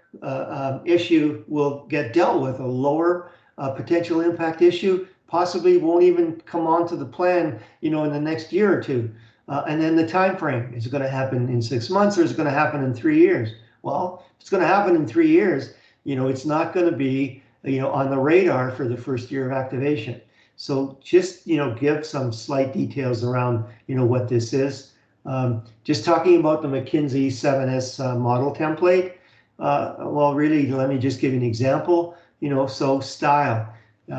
issue will get dealt with. A lower potential impact issue possibly won't even come onto the plan, in the next year or two. And then the time frame, is it going to happen in 6 months, or is it going to happen in 3 years? Well, if it's going to happen in 3 years, it's not going to be, on the radar for the first year of activation. So just, give some slight details around, what this is. Just talking about the McKinsey 7S model template. Well, really, let me just give you an example. So style.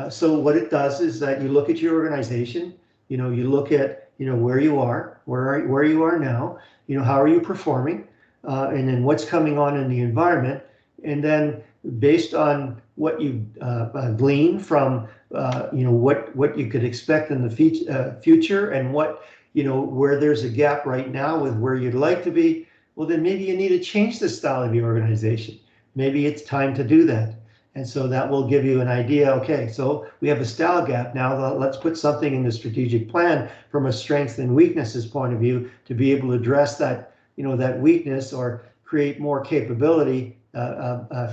So what it does is that you look at your organization. You look at, where you are, where you are now. How are you performing, and then what's coming on in the environment, and then based on what you glean from, what you could expect in the future, and what, where there's a gap right now with where you'd like to be, well, then maybe you need to change the style of your organization. Maybe it's time to do that. And so that will give you an idea. Okay, so we have a style gap now. Let's put something in the strategic plan from a strengths and weaknesses point of view to be able to address that, that weakness, or create more capability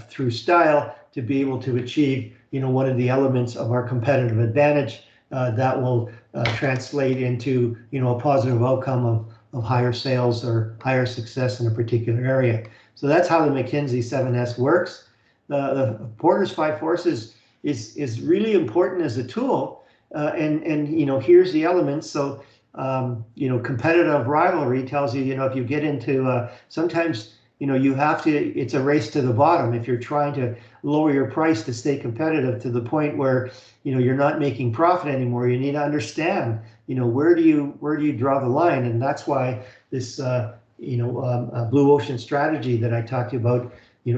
through style to be able to achieve, one of the elements of our competitive advantage that will translate into, a positive outcome of higher sales or higher success in a particular area. So that's how the McKinsey 7S works. The Porter's Five Forces is really important as a tool, and here's the elements. So competitive rivalry tells you, if you get into sometimes you have to, it's a race to the bottom. If you're trying to lower your price to stay competitive to the point where you're not making profit anymore, you need to understand where do you draw the line. And that's why this blue ocean strategy that I talked to you about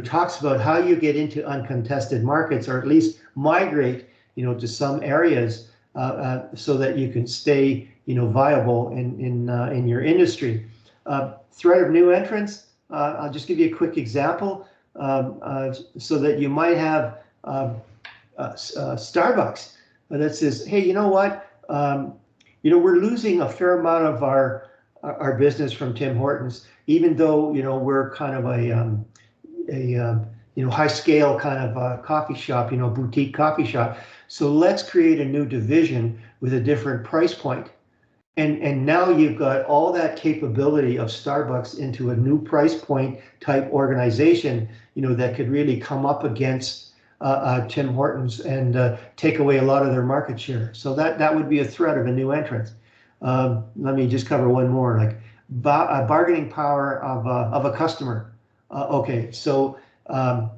talks about how you get into uncontested markets, or at least migrate to some areas so that you can stay viable in your industry. Threat of new entrants. I'll just give you a quick example, so that you might have Starbucks that says, hey, you know what? We're losing a fair amount of our business from Tim Hortons, even though we're kind of a high scale kind of coffee shop, boutique coffee shop. So let's create a new division with a different price point. And now you've got all that capability of Starbucks into a new price point type organization, that could really come up against Tim Hortons and take away a lot of their market share. So that would be a threat of a new entrant. Let me just cover one more, like bargaining power of a customer. Okay, so I'm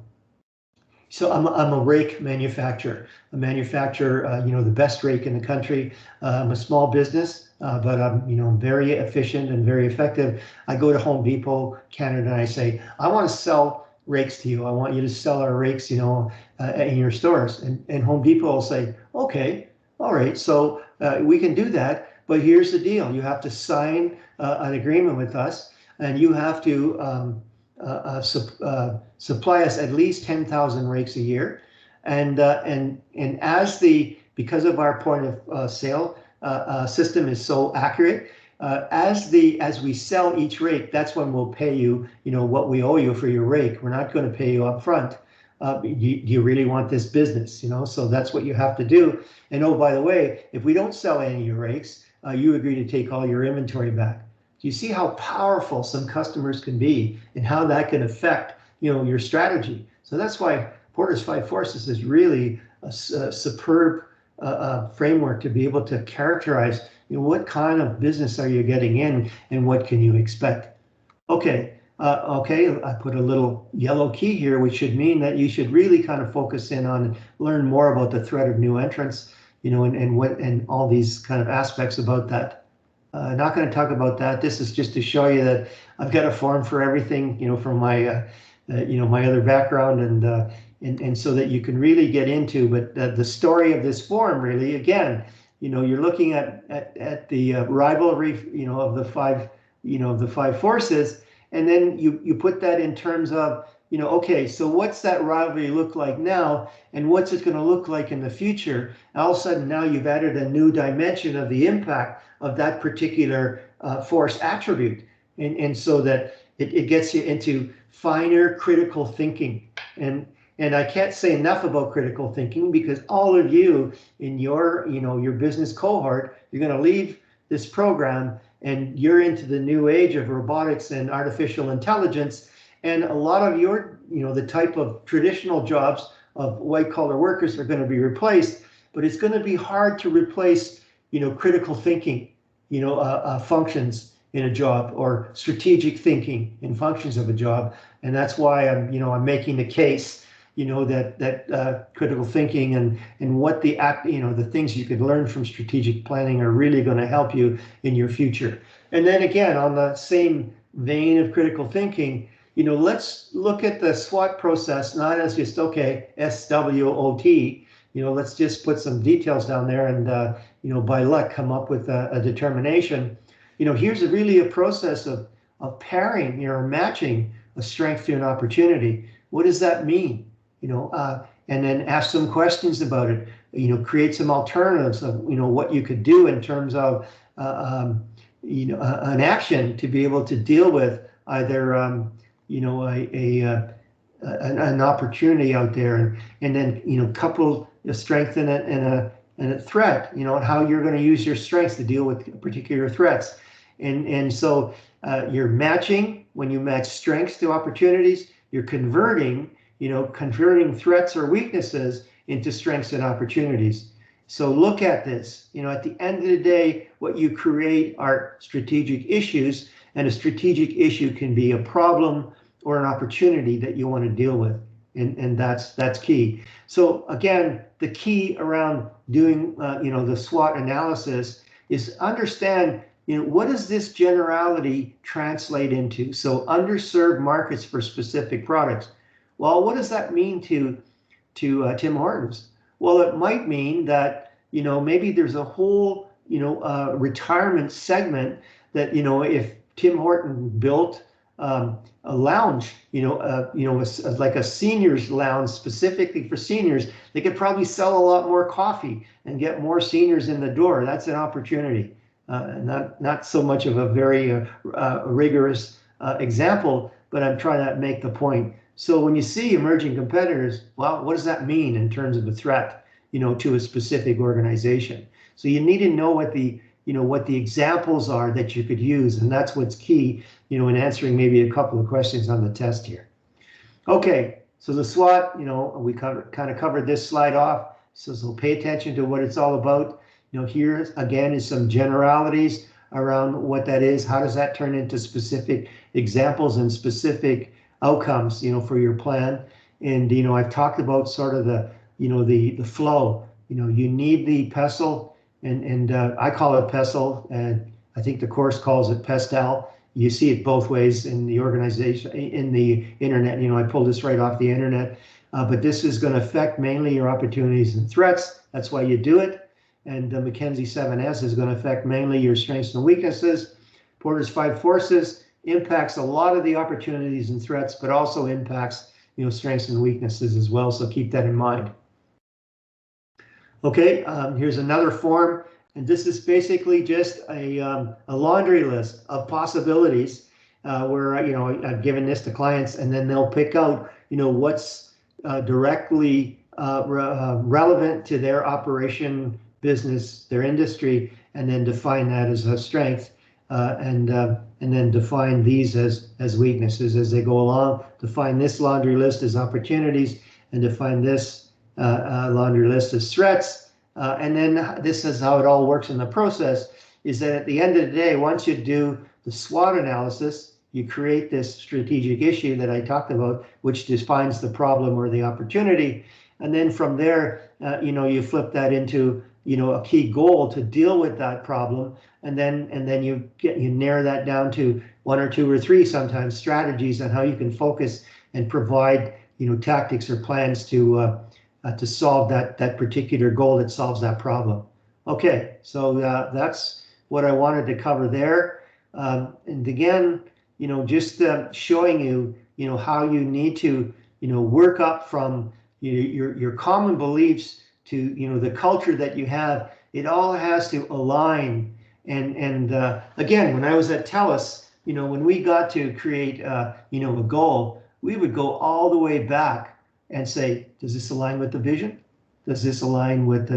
a rake manufacturer. I manufacture the best rake in the country. I'm a small business, but I'm very efficient and very effective. I go to Home Depot, Canada, and I say, I want to sell rakes to you. I want you to sell our rakes, in your stores. And Home Depot will say, okay, all right, so we can do that. But here's the deal: you have to sign an agreement with us, and you have to supply us at least 10,000 rakes a year, and because of our point of sale system is so accurate, as we sell each rake, that's when we'll pay you, what we owe you for your rake. We're not going to pay you up front. Do you really want this business? So that's what you have to do. And oh, by the way, if we don't sell any of your rakes, you agree to take all your inventory back. Do you see how powerful some customers can be and how that can affect, your strategy? So that's why Porter's Five Forces is really a superb framework to be able to characterize, what kind of business are you getting in and what can you expect? Okay, I put a little yellow key here, which should mean that you should really kind of focus in on learn more about the threat of new entrants, and all these kind of aspects about that. Not going to talk about that. This is just to show you that I've got a form for everything, from my, my other background, and so that you can really get into. But the story of this form, really, again, you're looking at the rivalry, of the five forces, and then you put that in terms of, okay, so what's that rivalry look like now, and what's it going to look like in the future? And all of a sudden, now you've added a new dimension of the impact of that particular force attribute, and so that it gets you into finer critical thinking. And I can't say enough about critical thinking, because all of you in your business cohort, you're going to leave this program and you're into the new age of robotics and artificial intelligence. And a lot of your, the type of traditional jobs of white collar workers are going to be replaced, but it's going to be hard to replace, critical thinking, functions in a job, or strategic thinking in functions of a job. And that's why I'm making the case, that critical thinking and what the things you could learn from strategic planning are really going to help you in your future. And then again, on the same vein of critical thinking, let's look at the SWOT process, not as just, okay, SWOT, let's just put some details down there and, by luck, come up with a determination. Here's really a process of pairing, matching a strength to an opportunity. What does that mean? And then ask some questions about it, create some alternatives of, what you could do in terms of, an action to be able to deal with either, an opportunity out there, and then, couple a strength and a threat, and how you're going to use your strengths to deal with particular threats. And so you're matching, when you match strengths to opportunities, you're converting threats or weaknesses into strengths and opportunities. So look at this, at the end of the day, what you create are strategic issues, and a strategic issue can be a problem or an opportunity that you want to deal with. And that's key. So again, the key around doing, the SWOT analysis is understand, what does this generality translate into? So underserved markets for specific products. Well, what does that mean to Tim Hortons? Well, it might mean that, maybe there's a whole, retirement segment that, if Tim Horton built a lounge, like a seniors lounge specifically for seniors, they could probably sell a lot more coffee and get more seniors in the door. That's an opportunity. Not so much of a very rigorous example, but I'm trying to make the point. So when you see emerging competitors, well, what does that mean in terms of a threat, to a specific organization? So you need to know what the examples are that you could use, and that's what's key, in answering maybe a couple of questions on the test here. Okay, so the SWOT, we kind of covered this slide off, so pay attention to what it's all about. Here again is some generalities around what that is. How does that turn into specific examples and specific outcomes, for your plan? And, I've talked about sort of the flow. You need the pestle, and I call it pestle, and I think the course calls it pestle. You see it both ways in the organization, in the internet. I pulled this right off the internet, but this is going to affect mainly your opportunities and threats. That's why you do it. And the McKenzie 7S is going to affect mainly your strengths and weaknesses. Porter's Five Forces impacts a lot of the opportunities and threats, but also impacts, strengths and weaknesses as well. So keep that in mind. Okay, here's another form, and this is basically just a laundry list of possibilities where I've given this to clients, and then they'll pick out what's directly relevant to their operation, business, their industry, and then define that as a strength, and and then define these as weaknesses as they go along. Define this laundry list as opportunities, and define this laundry list as threats. And then this is how it all works in the process, is that at the end of the day, once you do the SWOT analysis, you create this strategic issue that I talked about, which defines the problem or the opportunity. And then from there, you flip that into, a key goal to deal with that problem. And then you narrow that down to 1 or 2 or 3 sometimes strategies on how you can focus and provide, tactics or plans to solve that particular goal that solves that problem. Okay, so that's what I wanted to cover there. And again, just showing you, how you need to, work up from your common beliefs to, the culture that you have. It all has to align. And again, when I was at TELUS, when we got to create, a goal, we would go all the way back and say, does this align with the vision? Does this align with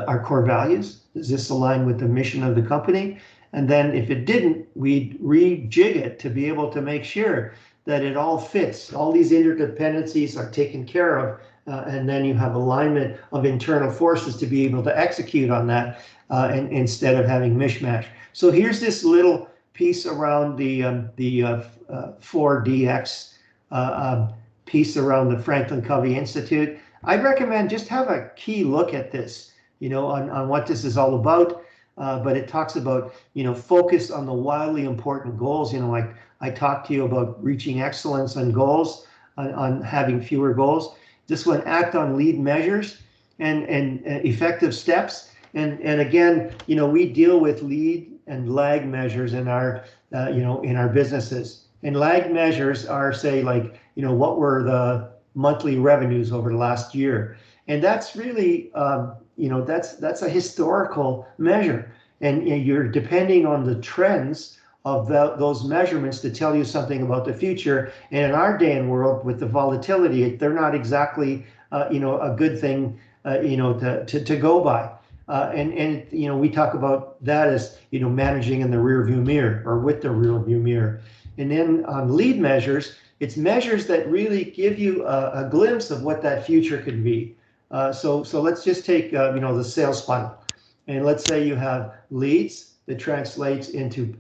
our core values? Does this align with the mission of the company? And then if it didn't, we'd rejig it to be able to make sure that it all fits. All these interdependencies are taken care of, and then you have alignment of internal forces to be able to execute on that, and instead of having mishmash. So here's this little piece around the 4DX piece around the Franklin Covey Institute. I'd recommend just have a key look at this, on what this is all about. But it talks about, focus on the wildly important goals. Like I talked to you about reaching excellence on goals, on having fewer goals. This one, act on lead measures and effective steps. And again, we deal with lead and lag measures in our, in our businesses. And lag measures are, say, like, what were the monthly revenues over the last year? And that's really, that's a historical measure. And you're depending on the trends of those measurements to tell you something about the future. And in our day and world, with the volatility, they're not exactly, a good thing, to go by. And we talk about that as, managing in the rear view mirror or with the rear view mirror. And then on lead measures, it's measures that really give you a glimpse of what that future could be. So let's just take, the sales funnel. And let's say you have leads that translates into,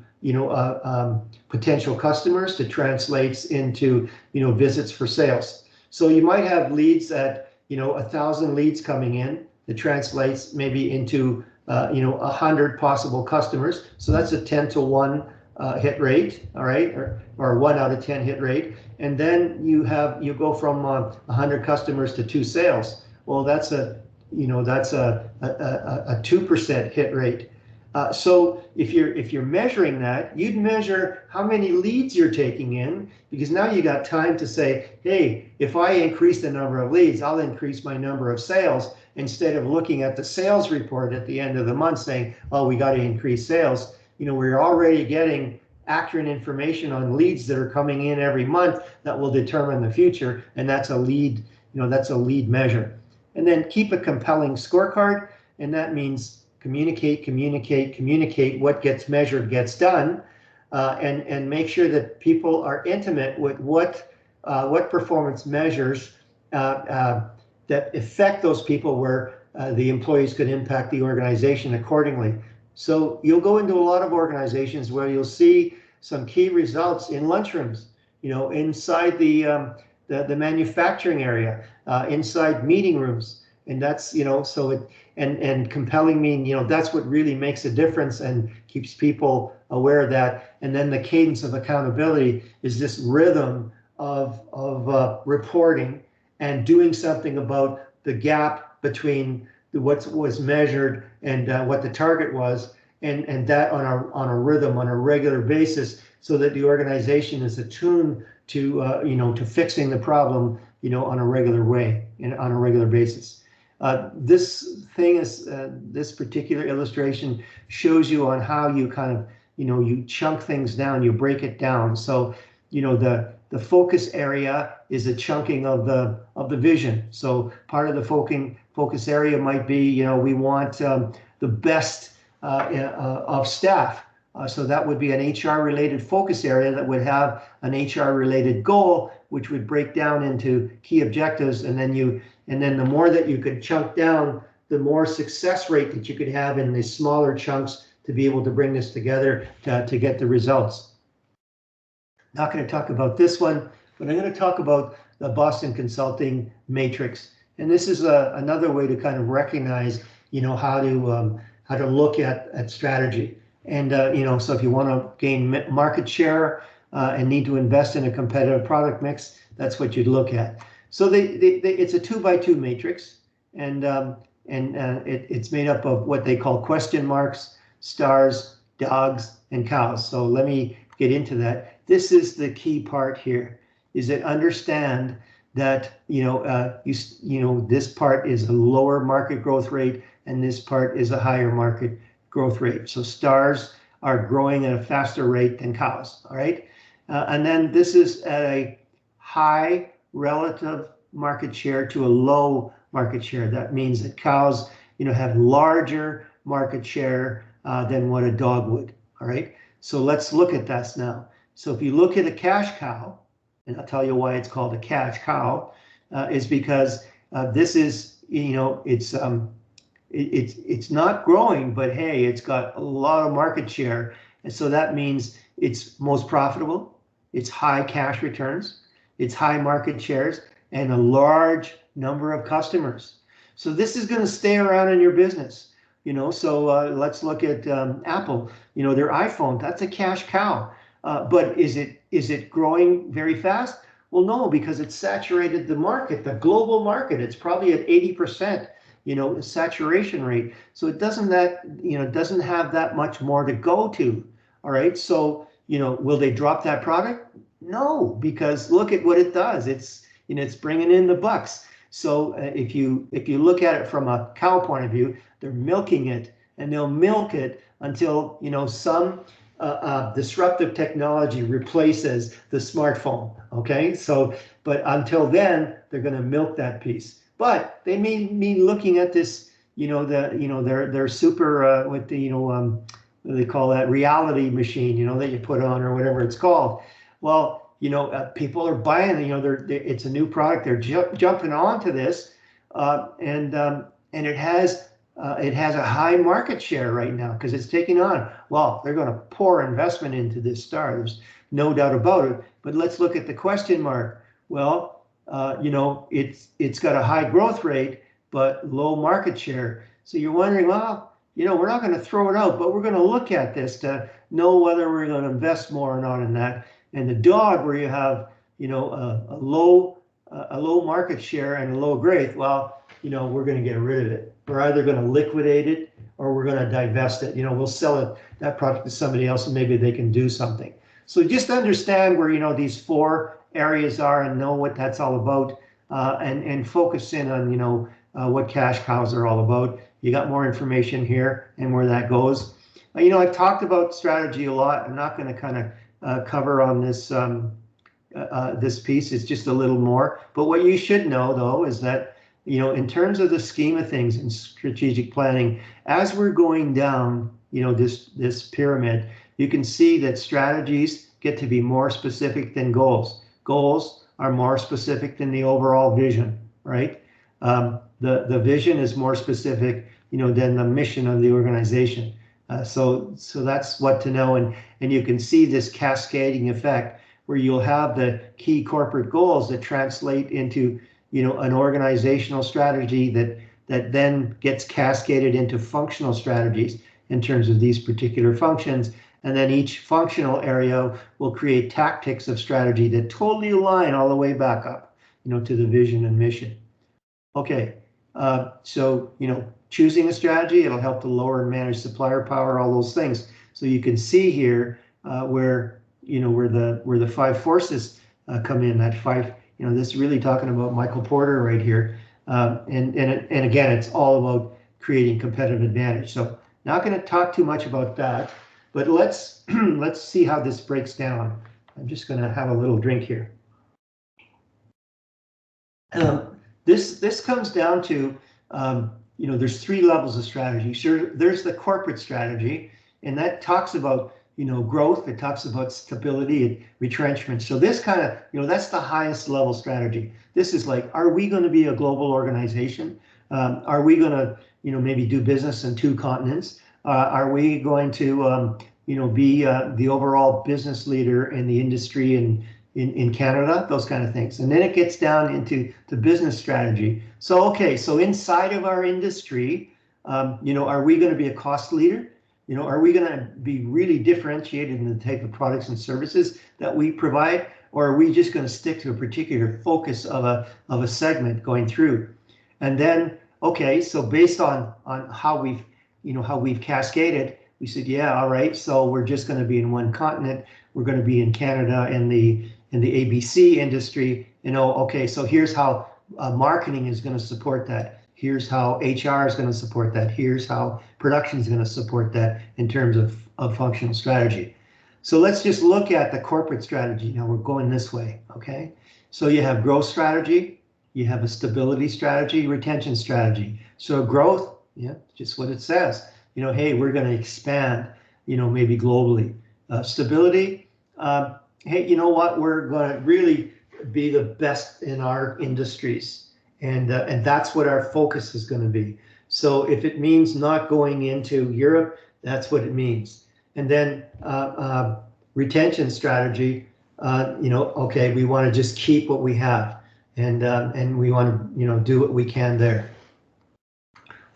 potential customers, that translates into, visits for sales. So you might have leads at, 1,000 leads coming in that translates maybe into, 100 possible customers. So that's a 10 to 1 hit rate, all right, or 1 out of 10 hit rate. And then you go from 100 customers to 2 sales. Well, that's a 2% hit rate. So if you're measuring that, you'd measure how many leads you're taking in, because now you got time to say, hey, if I increase the number of leads, I'll increase my number of sales, instead of looking at the sales report at the end of the month saying, oh, we got to increase sales. We're already getting accurate information on leads that are coming in every month that will determine the future, and that's a lead, that's a lead measure. And then keep a compelling scorecard, and that means communicate. What gets measured gets done, and make sure that people are intimate with what performance measures that affect those people, where the employees could impact the organization accordingly. So you'll go into a lot of organizations where you'll see some key results in lunchrooms, inside the manufacturing area, inside meeting rooms. And that's, so it, and compelling mean, that's what really makes a difference and keeps people aware of that. And then the cadence of accountability is this rhythm of reporting and doing something about the gap between what was measured and what the target was, and that on a rhythm, on a regular basis, so that the organization is attuned to to fixing the problem on a regular way and on a regular basis. This particular illustration shows you on how you kind of you chunk things down, you break it down. So the focus area is a chunking of the vision. So part of the focus area might be we want the best of staff. So that would be an HR related focus area that would have an HR related goal, which would break down into key objectives. And then the more that you could chunk down, the more success rate that you could have in these smaller chunks to be able to bring this together to get the results. Not going to talk about this one, but I'm going to talk about the Boston Consulting Matrix. And this is another way to kind of recognize, how to look at strategy. And, so if you want to gain market share and need to invest in a competitive product mix, that's what you'd look at. So it's a 2x2 matrix, and it's made up of what they call question marks, stars, dogs, and cows. So let me get into that. This is the key part here, is that understand that, this part is a lower market growth rate and this part is a higher market growth rate. So stars are growing at a faster rate than cows, all right? And then this is at a high relative market share to a low market share. That means that cows, have larger market share than what a dog would, all right? So let's look at this now. So if you look at a cash cow, and I'll tell you why it's called a cash cow, is because this is, it's not growing, but hey, it's got a lot of market share. And so that means it's most profitable, it's high cash returns, it's high market shares, and a large number of customers. So this is going to stay around in your business. So let's look at Apple, their iPhone, that's a cash cow. But is it growing very fast? Well, no, because it's saturated the market, the global market. It's probably at 80%, saturation rate. So it doesn't have that much more to go to. All right. So, will they drop that product? No, because look at what it does. It's bringing in the bucks. So if you look at it from a cow point of view, they're milking it, and they'll milk it until, some disruptive technology replaces the smartphone. Okay, so but until then, they're going to milk that piece. But they may be looking at this, their super with the what do they call that, reality machine, that you put on or whatever it's called. Well, people are buying, it's a new product. They're jumping onto this, and it has a high market share right now because it's taking on. Well, they're going to pour investment into this star. There's no doubt about it. But let's look at the question mark. Well, it's got a high growth rate but low market share. So you're wondering, well, we're not going to throw it out, but we're going to look at this to know whether we're going to invest more or not in that. And the dog, where you have, a low market share and a low growth, well, we're going to get rid of it. We're either going to liquidate it or we're going to divest it. We'll sell that product to somebody else and maybe they can do something. So just understand where, these four areas are and know what that's all about, and focus in on, what cash cows are all about. You got more information here and where that goes. I've talked about strategy a lot. I'm not going to kind of cover on this this piece. It's just a little more. But what you should know, though, is that, in terms of the scheme of things in strategic planning, as we're going down, this pyramid, you can see that strategies get to be more specific than goals. Goals are more specific than the overall vision, right? The vision is more specific, than the mission of the organization. So that's what to know, and you can see this cascading effect where you'll have the key corporate goals that translate into, an organizational strategy that then gets cascaded into functional strategies in terms of these particular functions, and then each functional area will create tactics of strategy that totally align all the way back up, to the vision and mission. Okay, so choosing a strategy, it'll help to lower and manage supplier power, all those things. So you can see here where the five forces come in. That five, this is really talking about Michael Porter right here. And again, it's all about creating competitive advantage. So not going to talk too much about that, but let's see how this breaks down. I'm just going to have a little drink here. This comes down to, there's three levels of strategy. Sure, there's the corporate strategy, and that talks about, growth. It talks about stability and retrenchment. So this kind of, that's the highest level strategy. This is like, are we going to be a global organization? Are we going to, maybe do business in 2 continents? Are we going to, be the overall business leader in the industry in Canada? Those kind of things. And then it gets down into the business strategy. So, okay, so inside of our industry, are we going to be a cost leader? Are we going to be really differentiated in the type of products and services that we provide? Or are we just going to stick to a particular focus of a segment going through? And then, okay, so based on how we've cascaded, we said, yeah, all right, so we're just going to be in 1 continent. We're going to be in Canada in the ABC industry. Okay, so here's how marketing is going to support that. Here's how HR is going to support that. Here's how production is going to support that in terms of functional strategy. So let's just look at the corporate strategy. Now we're going this way, okay? So you have growth strategy, you have a stability strategy, retention strategy. So growth, yeah, just what it says. Hey, we're going to expand, maybe globally. Stability, hey, you know what? We're going to really be the best in our industries. And that's what our focus is going to be. So if it means not going into Europe, that's what it means. And then retention strategy, okay, we want to just keep what we have, and we want to do what we can there.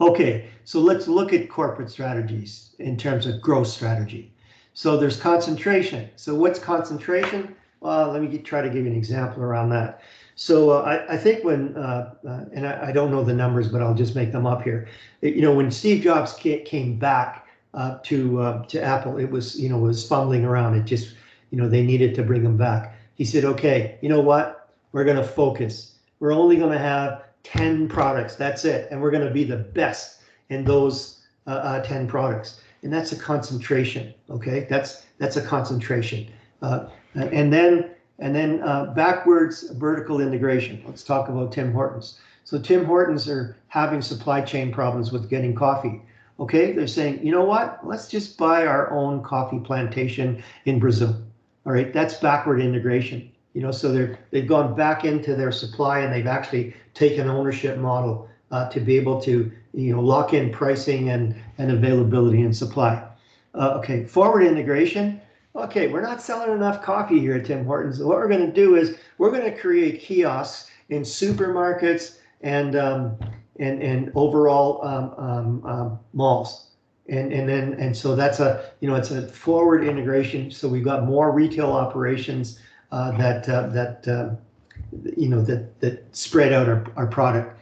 Okay, so let's look at corporate strategies in terms of growth strategy. So there's concentration. So what's concentration? Well, let me try to give you an example around that. So I think when, and I don't know the numbers, but I'll just make them up here. When Steve Jobs came back to Apple, it was fumbling around. It just, they needed to bring him back. He said, okay, you know what? We're going to focus. We're only going to have 10 products. That's it. And we're going to be the best in those 10 products. And that's a concentration. Okay, that's a concentration. And then backwards vertical integration. Let's talk about Tim Hortons. So Tim Hortons are having supply chain problems with getting coffee. Okay, they're saying, you know what? Let's just buy our own coffee plantation in Brazil. All right, that's backward integration. So they've gone back into their supply, and they've actually taken ownership model to be able to lock in pricing and availability and supply. Okay, forward integration. Okay, we're not selling enough coffee here at Tim Hortons. What we're going to do is we're going to create kiosks in supermarkets and overall malls, and so that's it's a forward integration. So we've got more retail operations that spread out our product.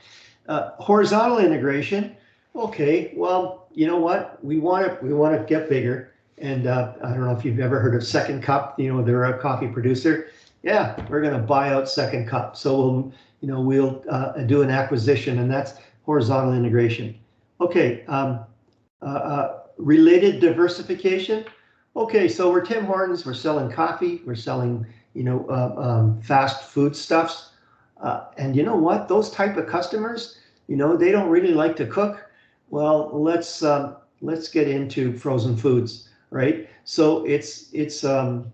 Horizontal integration. Okay, well, you know what? We want to get bigger. And I don't know if you've ever heard of Second Cup. They're a coffee producer. Yeah, we're going to buy out Second Cup. So we'll do an acquisition, and that's horizontal integration. Okay, related diversification. Okay, so we're Tim Hortons. We're selling coffee. We're selling fast food stuffs. And you know what? Those type of customers, they don't really like to cook. Well, let's get into frozen foods. Right, so it's a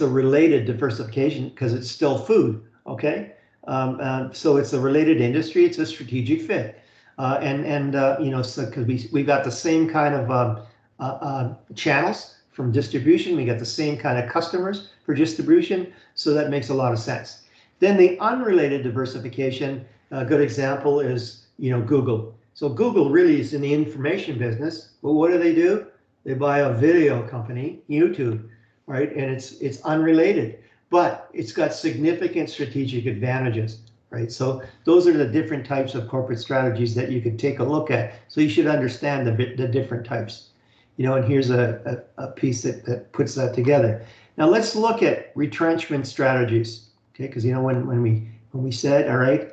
related diversification because it's still food. Okay, so it's a related industry. It's a strategic fit, so because we got the same kind of channels from distribution, we got the same kind of customers for distribution, so that makes a lot of sense. Then the unrelated diversification, a good example is Google. So Google really is in the information business, but what do? They buy a video company, YouTube, right? And it's unrelated, but it's got significant strategic advantages, right? So those are the different types of corporate strategies that you could take a look at. So you should understand the different types, and here's a piece that puts that together. Now let's look at retrenchment strategies, okay? Because when we said, all right,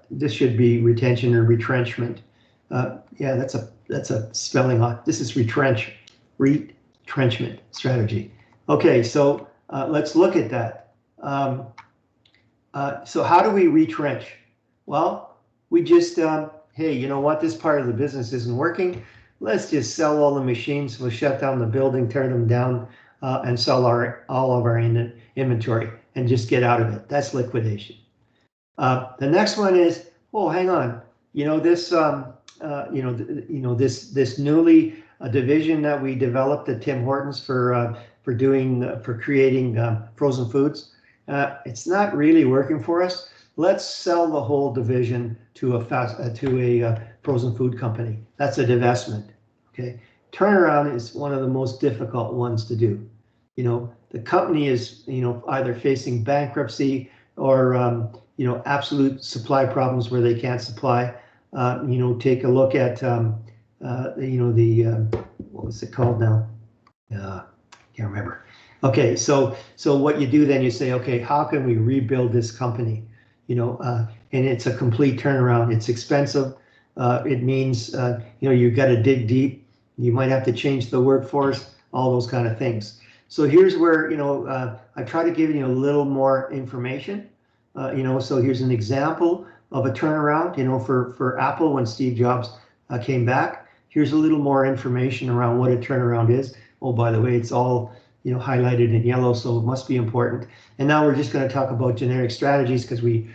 this should be retention or retrenchment. Yeah, that's a spelling off. This is retrenchment strategy. Okay, so let's look at that. So how do we retrench? Well, we just, hey, you know what? This part of the business isn't working. let's just sell all the machines. We'll shut down the building, tear them down, and sell all of our inventory and just get out of it. That's liquidation. The next one is, oh, hang on, this this newly division that we developed at Tim Hortons for creating frozen foods. It's not really working for us. Let's sell the whole division to a frozen food company. That's a divestment. Okay, turnaround is one of the most difficult ones to do. The company is either facing bankruptcy or absolute supply problems where they can't supply. Take a look at what was it called now? Can't remember. Okay, so what you do then, you say, okay, how can we rebuild this company? And it's a complete turnaround. It's expensive. It means you've got to dig deep. You might have to change the workforce, all those kind of things. So here's where I try to give you a little more information. So here's an example of a turnaround. For Apple when Steve Jobs came back. Here's a little more information around what a turnaround is. Oh, by the way, it's all highlighted in yellow, so it must be important. And now we're just going to talk about generic strategies because we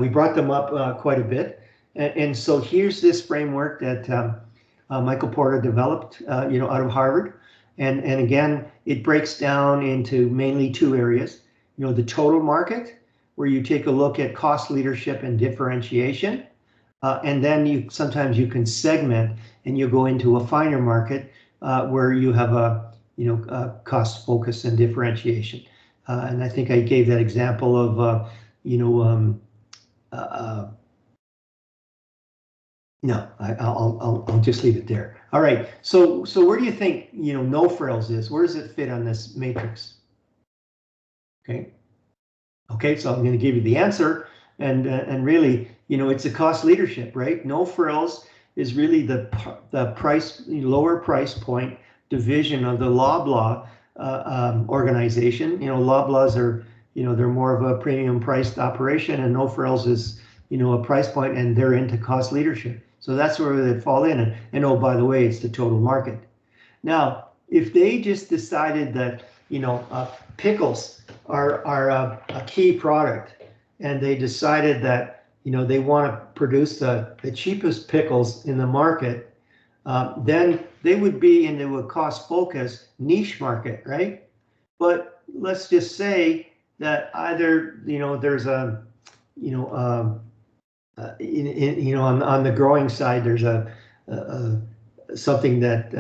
brought them up quite a bit. And so here's this framework that Michael Porter developed, out of Harvard. And again, it breaks down into mainly two areas. The total market, where you take a look at cost leadership and differentiation. And then sometimes you can segment and you go into a finer market where you have a cost focus and differentiation. And I think I gave that example of no, I'll just leave it there. All right. So where do you think no frills is? Where does it fit on this matrix? Okay. Okay. So I'm going to give you the answer, and really, it's a cost leadership, right? No frills is really the lower price point division of the Loblaw organization. Loblaws are they're more of a premium priced operation, and no frills is a price point, and they're into cost leadership. So that's where they fall in. And oh, by the way, it's the total market. Now, if they just decided that pickles are a key product, and they decided that they want to produce the cheapest pickles in the market, then they would be into a cost focus niche market, right? But let's just say that either there's a on the growing side, there's something that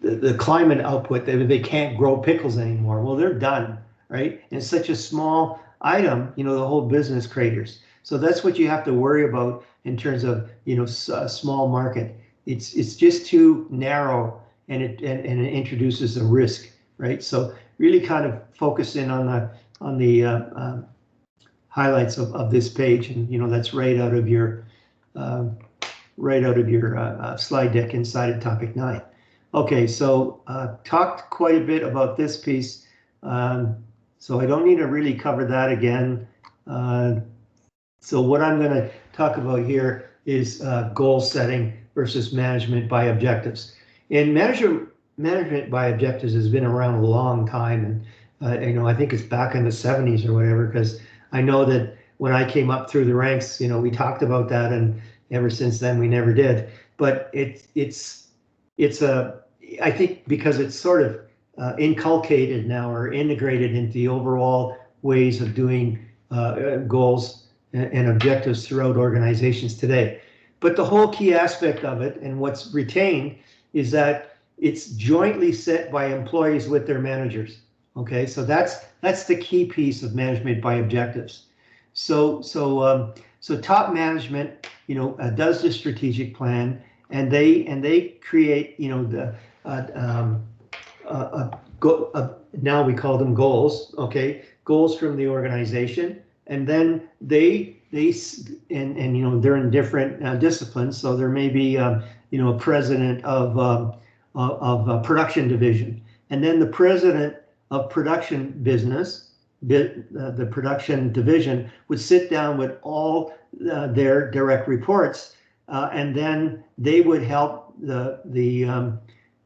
the climate output, they can't grow pickles anymore. Well, they're done, right? And it's such a small item, the whole business craters. So that's what you have to worry about in terms of a small market. It's just too narrow, and it introduces a risk, right? So really kind of focus in on the highlights of this page, and that's right out of your slide deck inside of topic 9. Okay, so talked quite a bit about this piece, so I don't need to really cover that again. So what I'm going to talk about here is goal setting versus management by objectives. And management by objectives has been around a long time, and I think it's back in the 70s or whatever, because I know that when I came up through the ranks, we talked about that, and ever since then we never did. But it's I think because it's sort of inculcated now or integrated into the overall ways of doing goals and objectives throughout organizations today. But the whole key aspect of it, and what's retained, is that it's jointly set by employees with their managers. Okay, so that's the key piece of management by objectives. So top management, does the strategic plan, and they create, now we call them goals. Okay, goals from the organization, and then they're in different disciplines. So there may be a president of a production division, and then the president of production business, the production division, would sit down with all their direct reports and then they would help the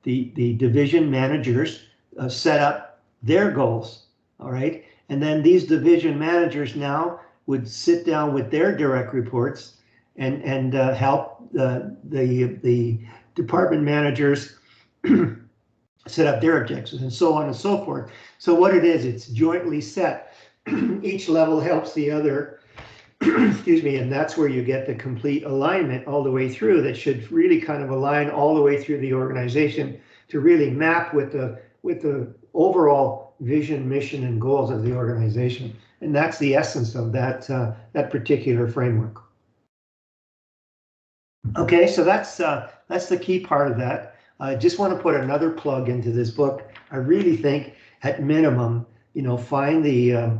division managers set up their goals. All right, and then these division managers now would sit down with their direct reports and help the department managers set up their objectives, and so on and so forth. So what it is, it's jointly set. Each level helps the other, excuse me, and that's where you get the complete alignment all the way through. That should really kind of align all the way through the organization to really map with the overall vision, mission, and goals of the organization. And that's the essence of that particular framework. Okay, so that's the key part of that. I just want to put another plug into this book. I really think, at minimum, find the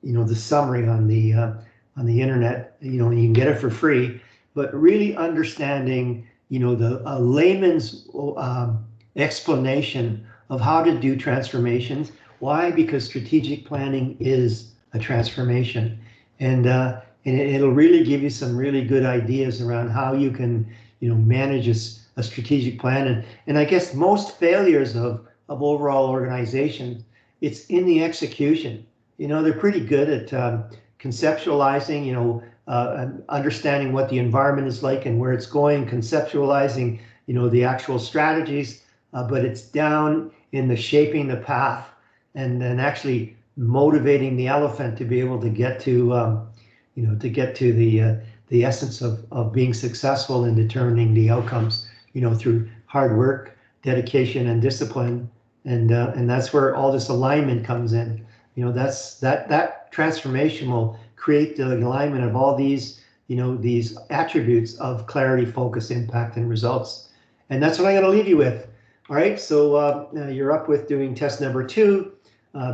the summary on the internet. You can get it for free. But really understanding, the layman's explanation of how to do transformations. Why? Because strategic planning is a transformation, and it'll really give you some really good ideas around how you can, manage a strategic plan. And I guess most failures of overall organizations, it's in the execution. They're pretty good at conceptualizing, understanding what the environment is like and where it's going, conceptualizing, the actual strategies, but it's down in the shaping the path and then actually motivating the elephant to be able to get to, the essence of being successful in determining the outcomes, through hard work, dedication, and discipline. And that's where all this alignment comes in. That transformation will create the alignment of all these, these attributes of clarity, focus, impact, and results. And that's what I'm going to leave you with. All right, so you're up with doing test number 2.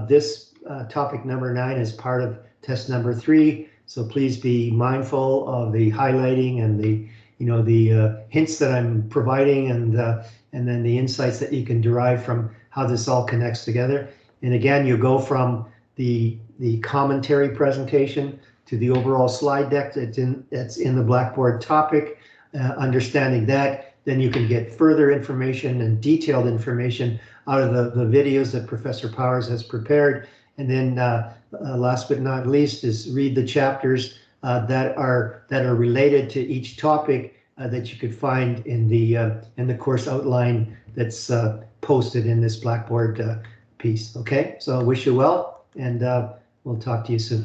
This topic number 9 is part of test number 3. So please be mindful of the highlighting and the hints that I'm providing, and then the insights that you can derive from how this all connects together. And again, you go from the commentary presentation to the overall slide deck that's in the Blackboard topic, understanding that. Then you can get further information and detailed information out of the videos that Professor Powers has prepared. And then last but not least is read the chapters that are related to each topic that you could find in the course outline that's posted in this Blackboard piece. Okay, so I wish you well, and we'll talk to you soon.